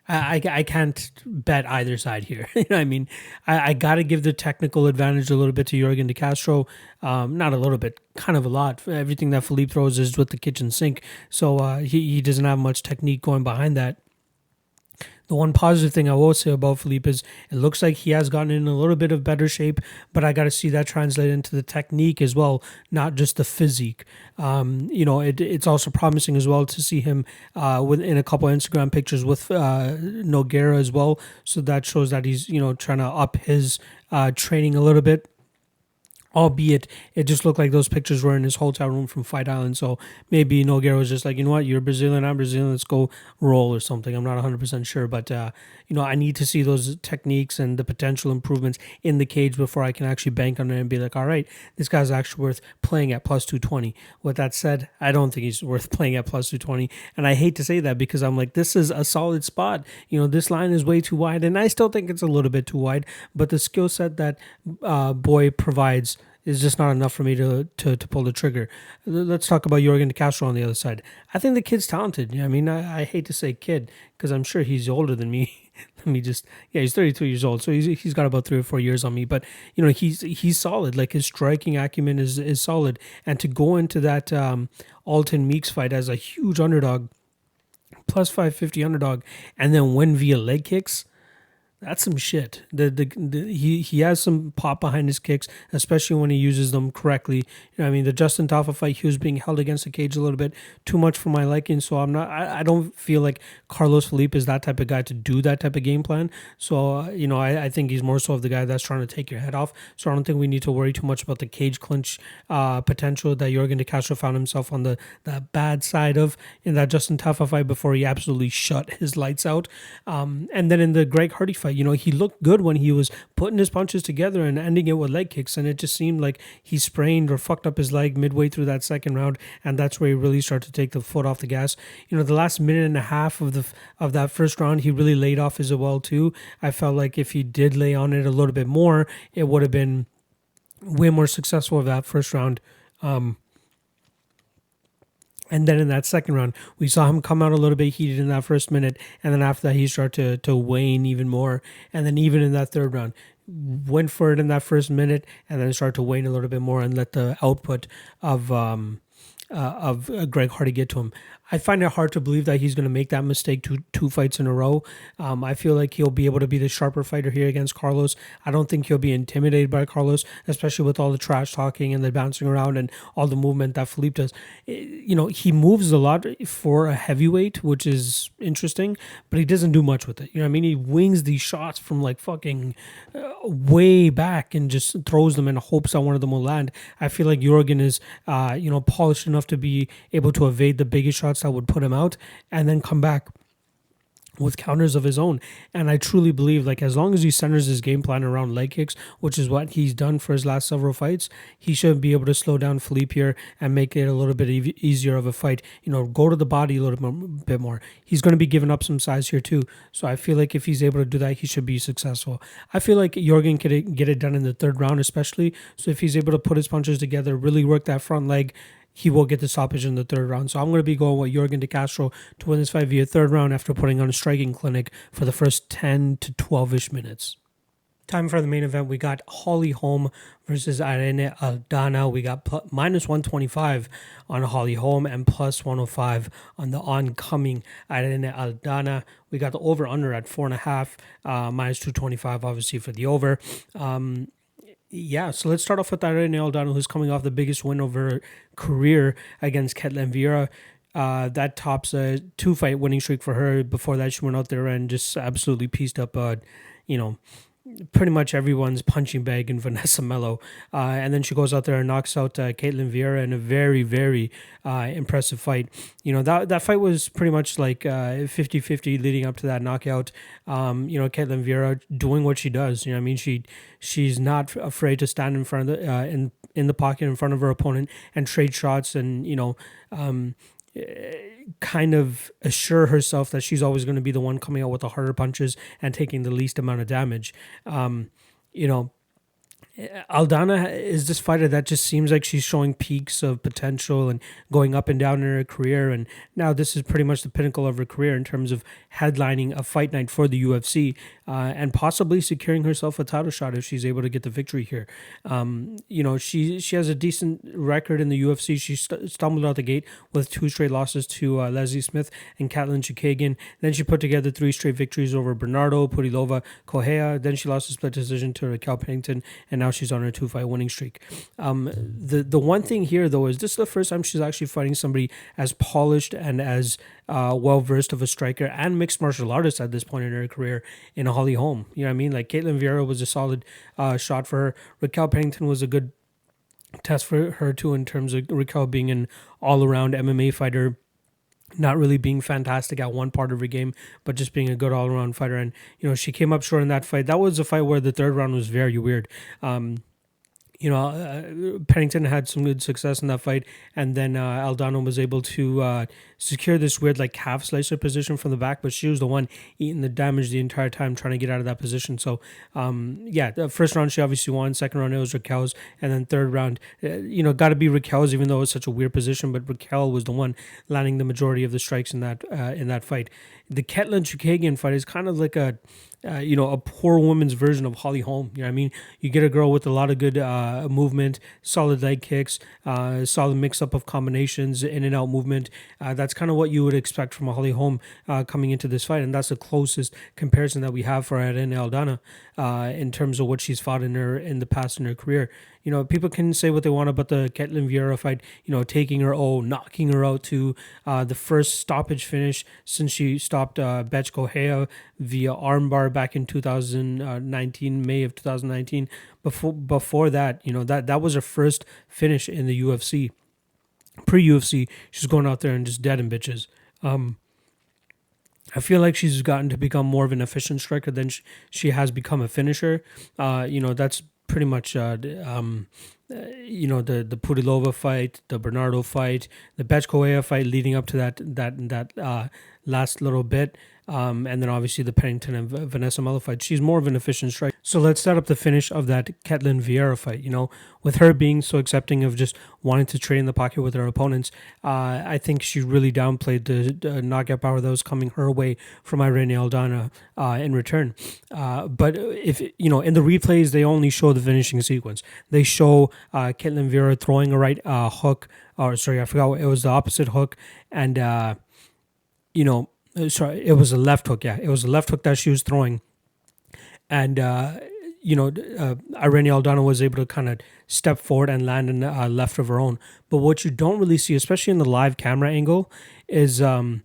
I can't bet either side here. I mean? I got to give the technical advantage a little bit to Jorgen De Castro. Not a little bit, kind of a lot. Everything that Philippe throws is with the kitchen sink. So he doesn't have much technique going behind that. The one positive thing I will say about Philippe is it looks like he has gotten in a little bit of better shape, but I got to see that translate into the technique as well, not just the physique. It's also promising as well to see him in a couple of Instagram pictures with Nogueira as well. So that shows that he's, trying to up his training a little bit. Albeit, it just looked like those pictures were in his hotel room from Fight Island. So maybe Nogueira was just like, you know what, you're Brazilian, I'm Brazilian, let's go roll or something. I'm not 100% sure. But, I need to see those techniques and the potential improvements in the cage before I can actually bank on it and be like, all right, this guy's actually worth playing at plus 220. With that said, I don't think he's worth playing at plus 220. And I hate to say that because I'm like, this is a solid spot. This line is way too wide. And I still think it's a little bit too wide. But the skill set that Boy provides is just not enough for me to pull the trigger. Let's talk about Jorgen De Castro on the other side. I think the kid's talented. I mean, I hate to say kid because I'm sure he's older than me. He's 32 years old, so he's got about 3 or 4 years on me. But he's solid. Like his striking acumen is solid, and to go into that Alton Meeks fight as a huge underdog, plus 550 underdog, and then win via leg kicks. That's some shit. He has some pop behind his kicks, especially when he uses them correctly. The Justin Tafa fight, he was being held against the cage a little bit too much for my liking. So I don't feel like Carlos Felipe is that type of guy to do that type of game plan. So I think he's more so of the guy that's trying to take your head off. So I don't think we need to worry too much about the cage clinch potential that Jorgen De Castro found himself on the bad side of in that Justin Tafa fight before he absolutely shut his lights out. And then in the Greg Hardy fight, he looked good when he was putting his punches together and ending it with leg kicks, and it just seemed like he sprained or fucked up his leg midway through that second round, and that's where he really started to take the foot off the gas. The last minute and a half of that first round, he really laid off as well too. I felt like if he did lay on it a little bit more, it would have been way more successful of that first round. And then in that second round, we saw him come out a little bit heated in that first minute. And then after that, he started to wane even more. And then even in that third round, went for it in that first minute and then started to wane a little bit more and let the output of Greg Hardy get to him. I find it hard to believe that he's going to make that mistake two fights in a row. I feel like he'll be able to be the sharper fighter here against Carlos. I don't think he'll be intimidated by Carlos, especially with all the trash talking and the bouncing around and all the movement that Felipe does. He moves a lot for a heavyweight, which is interesting, but he doesn't do much with it. He wings these shots from like fucking way back and just throws them in hopes that one of them will land. I feel like Jorgen is, polished enough to be able to evade the biggest shots that would put him out and then come back with counters of his own. And I truly believe, like, as long as he centers his game plan around leg kicks, which is what he's done for his last several fights, he should be able to slow down Felipe here and make it a little bit easier of a fight. Go to the body a little bit more. He's going to be giving up some size here too. So I feel like if he's able to do that, he should be successful. I feel like Jorgen could get it done in the third round, especially. So if he's able to put his punches together, really work that front leg, he will get the stoppage in the third round. So I'm going to be going with Jorgen de Castro to win this fight via third round after putting on a striking clinic for the first 10 to 12-ish minutes. Time for the main event. We got Holm versus Ayari Aldana. We got minus 125 on Holm and plus 105 on the oncoming Ayari Aldana. We got the over-under at 4.5, minus 225 obviously for the over. So let's start off with Ayari Aldana, who's coming off the biggest win of her career against Ketlen Vieira. That tops a 2-fight winning streak for her. Before that, she went out there and just absolutely pieced up, pretty much everyone's punching bag in Vanessa Mello. And then she goes out there and knocks out Ketlen Vieira in a very, very impressive fight. That fight was pretty much like 50-50 leading up to that knockout. Ketlen Vieira doing what she does. She's not afraid to stand in front of the in the pocket in front of her opponent and trade shots and kind of assure herself that she's always going to be the one coming out with the harder punches and taking the least amount of damage. Aldana is this fighter that just seems like she's showing peaks of potential and going up and down in her career. And now this is pretty much the pinnacle of her career in terms of headlining a fight night for the UFC and possibly securing herself a title shot if she's able to get the victory here. She has a decent record in the UFC. She stumbled out the gate with 2 straight losses to Leslie Smith and Katlyn Chookagian. Then she put together 3 straight victories over Bernardo, Purilova, Correa. Then she lost a split decision to Raquel Pennington, and now she's on her 2-fight winning streak. The one thing here, though, is this is the first time she's actually fighting somebody as polished and as well-versed of a striker and mixed martial artist at this point in her career in a Holly Holm. Like Ketlen Vieira was a solid shot for her. Raquel Pennington was a good test for her, too, in terms of Raquel being an all-around MMA fighter, not really being fantastic at one part of her game, but just being a good all-around fighter. And, she came up short in that fight. That was a fight where the third round was very weird. Pennington had some good success in that fight, and then Aldana was able to secure this weird like calf slicer position from the back, but she was the one eating the damage the entire time trying to get out of that position. So the first round she obviously won, second round it was Raquel's, and then third round got to be Raquel's, even though it was such a weird position, but Raquel was the one landing the majority of the strikes in that fight. The Katlyn Chookagian fight is kind of like a poor woman's version of Holly Holm. You get a girl with a lot of good movement, solid leg kicks, solid mix-up of combinations, in and out movement. That's kind of what you would expect from a Holly Holm coming into this fight, and that's the closest comparison that we have for Ayari Aldana in terms of what she's fought in the past in her career. People can say what they want about the Ketlen Vieira fight, taking her knocking her out to the first stoppage finish since she stopped Betch Correa via armbar back in 2019, May of 2019. Before that, that was her first finish in the UFC. Pre-UFC, she's going out there and just deading bitches. I feel like she's gotten to become more of an efficient striker than she has become a finisher. That's pretty much the Purilova fight, the Bernardo fight, the Betch Correa fight leading up to that last little bit. And then obviously the Pennington and Vanessa Mello fight. She's more of an efficient striker. So let's set up the finish of that Ketlin Vieira fight. You know, with her being so accepting of just wanting to trade in the pocket with her opponents, I think she really downplayed the knockout power that was coming her way from Irene Aldana in return. But if you know, in the replays, they only show the finishing sequence. They show Ketlin Vieira throwing a right hook, or sorry, I forgot, it was the opposite hook, and you know, sorry, it was a left hook. Yeah, it was a left hook that she was throwing, and you know, Irene Aldana was able to kind of step forward and land in left of her own. But what you don't really see, especially in the live camera angle, is Ketlin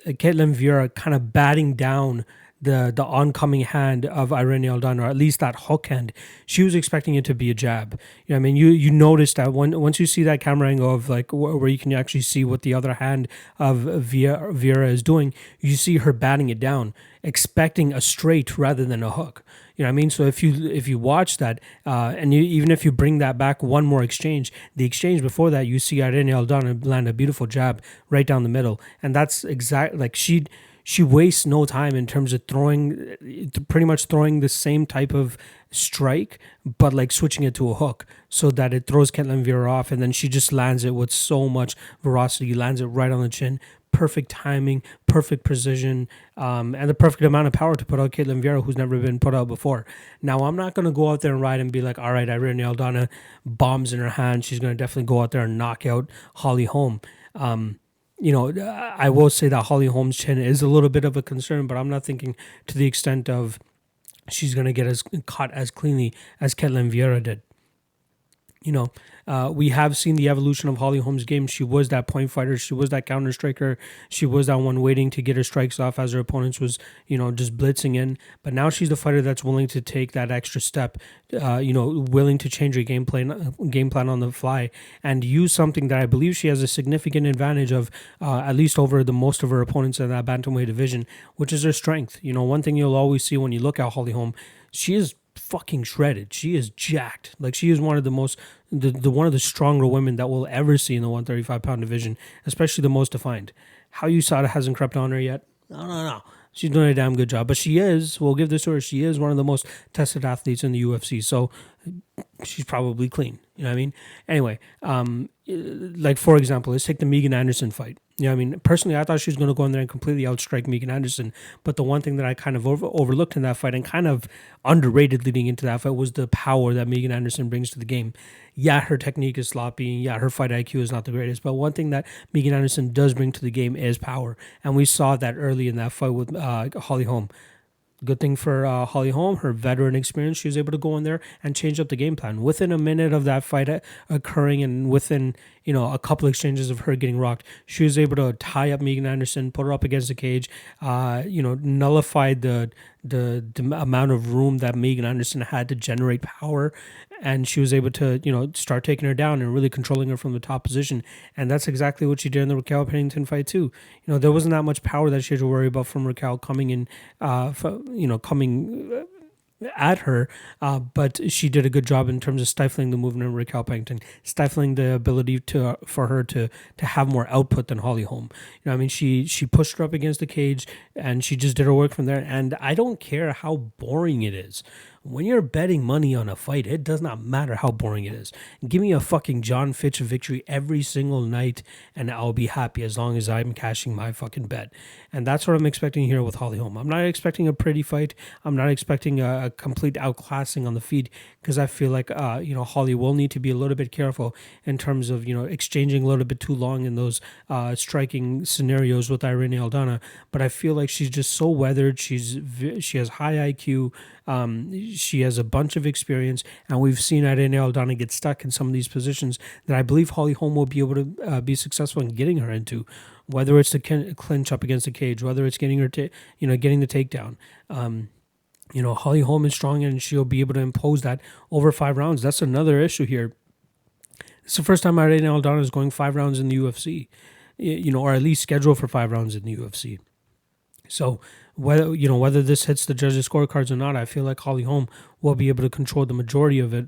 Vieira kind of batting down the oncoming hand of Irene Aldana, or at least that hook hand. She was expecting it to be a jab. You know what I mean? You notice that once you see that camera angle of like where you can actually see what the other hand of Vieira is doing, you see her batting it down, expecting a straight rather than a hook. You know what I mean? So if you watch that, and even if you bring that back one more exchange, the exchange before that, you see Irene Aldana land a beautiful jab right down the middle, and that's exactly like she wastes no time in terms of pretty much throwing the same type of strike, but like switching it to a hook so that it throws Ketlin Vieira off, and then she just lands it with so much veracity, lands it right on the chin. Perfect timing, perfect precision, and the perfect amount of power to put out Ketlin Vieira, who's never been put out before. Now, I'm not going to go out there and ride and be like, all right, Irene Aldana, bombs in her hand. She's going to definitely go out there and knock out Holly Holm. You know, I will say that Holly Holm's chin is a little bit of a concern, but I'm not thinking to the extent of she's going to get as caught as cleanly as Ketlin Vieira did. You know, we have seen the evolution of Holly Holm's game. She was that point fighter. She was that counter striker. She was that one waiting to get her strikes off as her opponents was, you know, just blitzing in. But now she's the fighter that's willing to take that extra step, you know, willing to change her game plan on the fly and use something that I believe she has a significant advantage of, at least over the most of her opponents in that bantamweight division, which is her strength. You know, one thing you'll always see when you look at Holly Holm, she is fucking shredded. She is jacked. Like, she is one of the most one of the stronger women that we'll ever see in the 135-pound division, especially the most defined. How USADA hasn't crept on her yet, I don't know. She's doing a damn good job, but we'll give this to her, she is one of the most tested athletes in the UFC, so she's probably clean. You know what I mean? Anyway, like, for example, let's take the Megan Anderson fight. You know what I mean? Personally, I thought she was going to go in there and completely outstrike Megan Anderson, but the one thing that I kind of overlooked in that fight and kind of underrated leading into that fight was the power that Megan Anderson brings to the game. Yeah, her technique is sloppy. Yeah, her fight IQ is not the greatest, but one thing that Megan Anderson does bring to the game is power, and we saw that early in that fight with Holly Holm. Good thing for Holly Holm, her veteran experience, she was able to go in there and change up the game plan. Within a minute of that fight occurring and within, you know, a couple exchanges of her getting rocked, she was able to tie up Megan Anderson, put her up against the cage, you know, nullified the amount of room that Megan Anderson had to generate power, and she was able to, you know, start taking her down and really controlling her from the top position. And that's exactly what she did in the Raquel Pennington fight too. You know, there wasn't that much power that she had to worry about from Raquel coming in, coming at her, but she did a good job in terms of stifling the movement of Raquel Pennington, stifling the ability for her to have more output than Holly Holm. You know, I mean, she pushed her up against the cage and she just did her work from there. And I don't care how boring it is. When you're betting money on a fight, it does not matter how boring it is. Give me a fucking John Fitch victory every single night, and I'll be happy as long as I'm cashing my fucking bet. And that's what I'm expecting here with Holly Holm. I'm not expecting a pretty fight. I'm not expecting a complete outclassing on the feet, because I feel like, Holly will need to be a little bit careful in terms of, exchanging a little bit too long in those striking scenarios with Irene Aldana. But I feel like she's just so weathered. She has high IQ. She has a bunch of experience, and we've seen Irene Aldana get stuck in some of these positions that I believe Holly Holm will be able to be successful in getting her into, whether it's the clinch up against the cage, whether it's getting her getting the takedown. Holly Holm is strong, and she'll be able to impose that over 5 rounds. That's another issue here. It's the first time Irene Aldana is going 5 rounds in the UFC, or at least scheduled for 5 rounds in the UFC. So whether this hits the judges' scorecards or not, I feel like Holly Holm will be able to control the majority of it.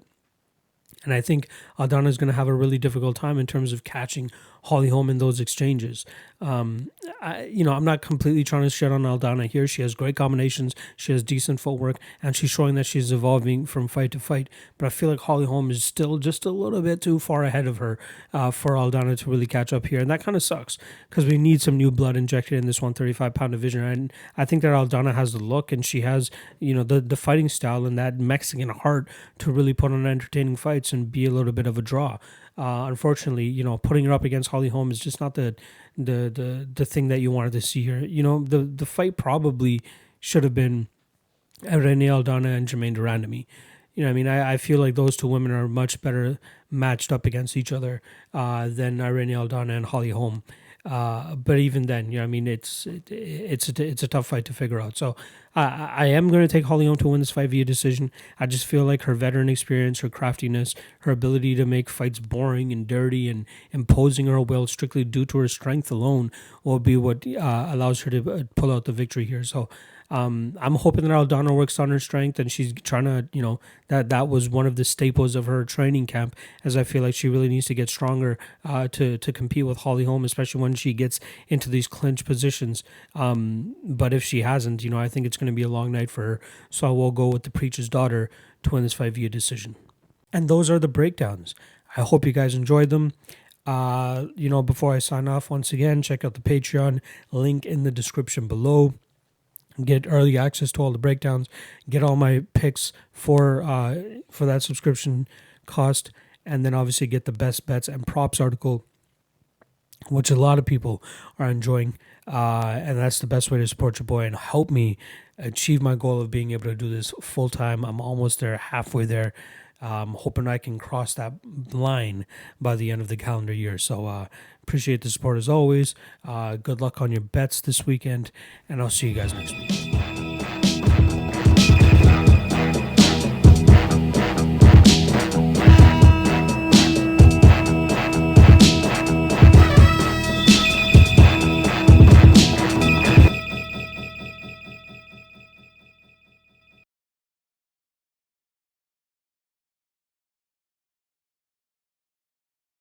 And I think Aldana is going to have a really difficult time in terms of catching Holly Holm in those exchanges. I'm not completely trying to shit on Aldana here. She has great combinations. She has decent footwork, and she's showing that she's evolving from fight to fight. But I feel like Holly Holm is still just a little bit too far ahead of her for Aldana to really catch up here. And that kind of sucks because we need some new blood injected in this 135-pound division. And I think that Aldana has the look and she has, the fighting style and that Mexican heart to really put on entertaining fights and be a little bit of a draw. Unfortunately, putting her up against Holly Holm is just not the thing that you wanted to see here. The fight probably should have been Randamie Aldana and Germaine Randamie. I feel like those two women are much better matched up against each other than Randamie Aldana and Holly Holm. But even then, it's a tough fight to figure out. So I am going to take Holly Holm to win this fight via decision. I just feel like her veteran experience, her craftiness, her ability to make fights boring and dirty and imposing her will strictly due to her strength alone will be what allows her to pull out the victory here. So I'm hoping that Aldana works on her strength and she's trying to, that was one of the staples of her training camp, as I feel like she really needs to get stronger to compete with Holly Holm, especially when she gets into these clinch positions. But if she hasn't, I think it's going to be a long night for her. So I will go with the preacher's daughter to win this fight via decision. And those are the breakdowns. I hope you guys enjoyed them. Before I sign off, once again, check out the Patreon, link in the description below. Get early access to all the breakdowns, get all my picks for that subscription cost, and then obviously get the best bets and props article, which a lot of people are enjoying, and that's the best way to support your boy and help me achieve my goal of being able to do this full time. I'm almost there, halfway there. Hoping I can cross that line by the end of the calendar year. So appreciate the support as always. Good luck on your bets this weekend, and I'll see you guys next week.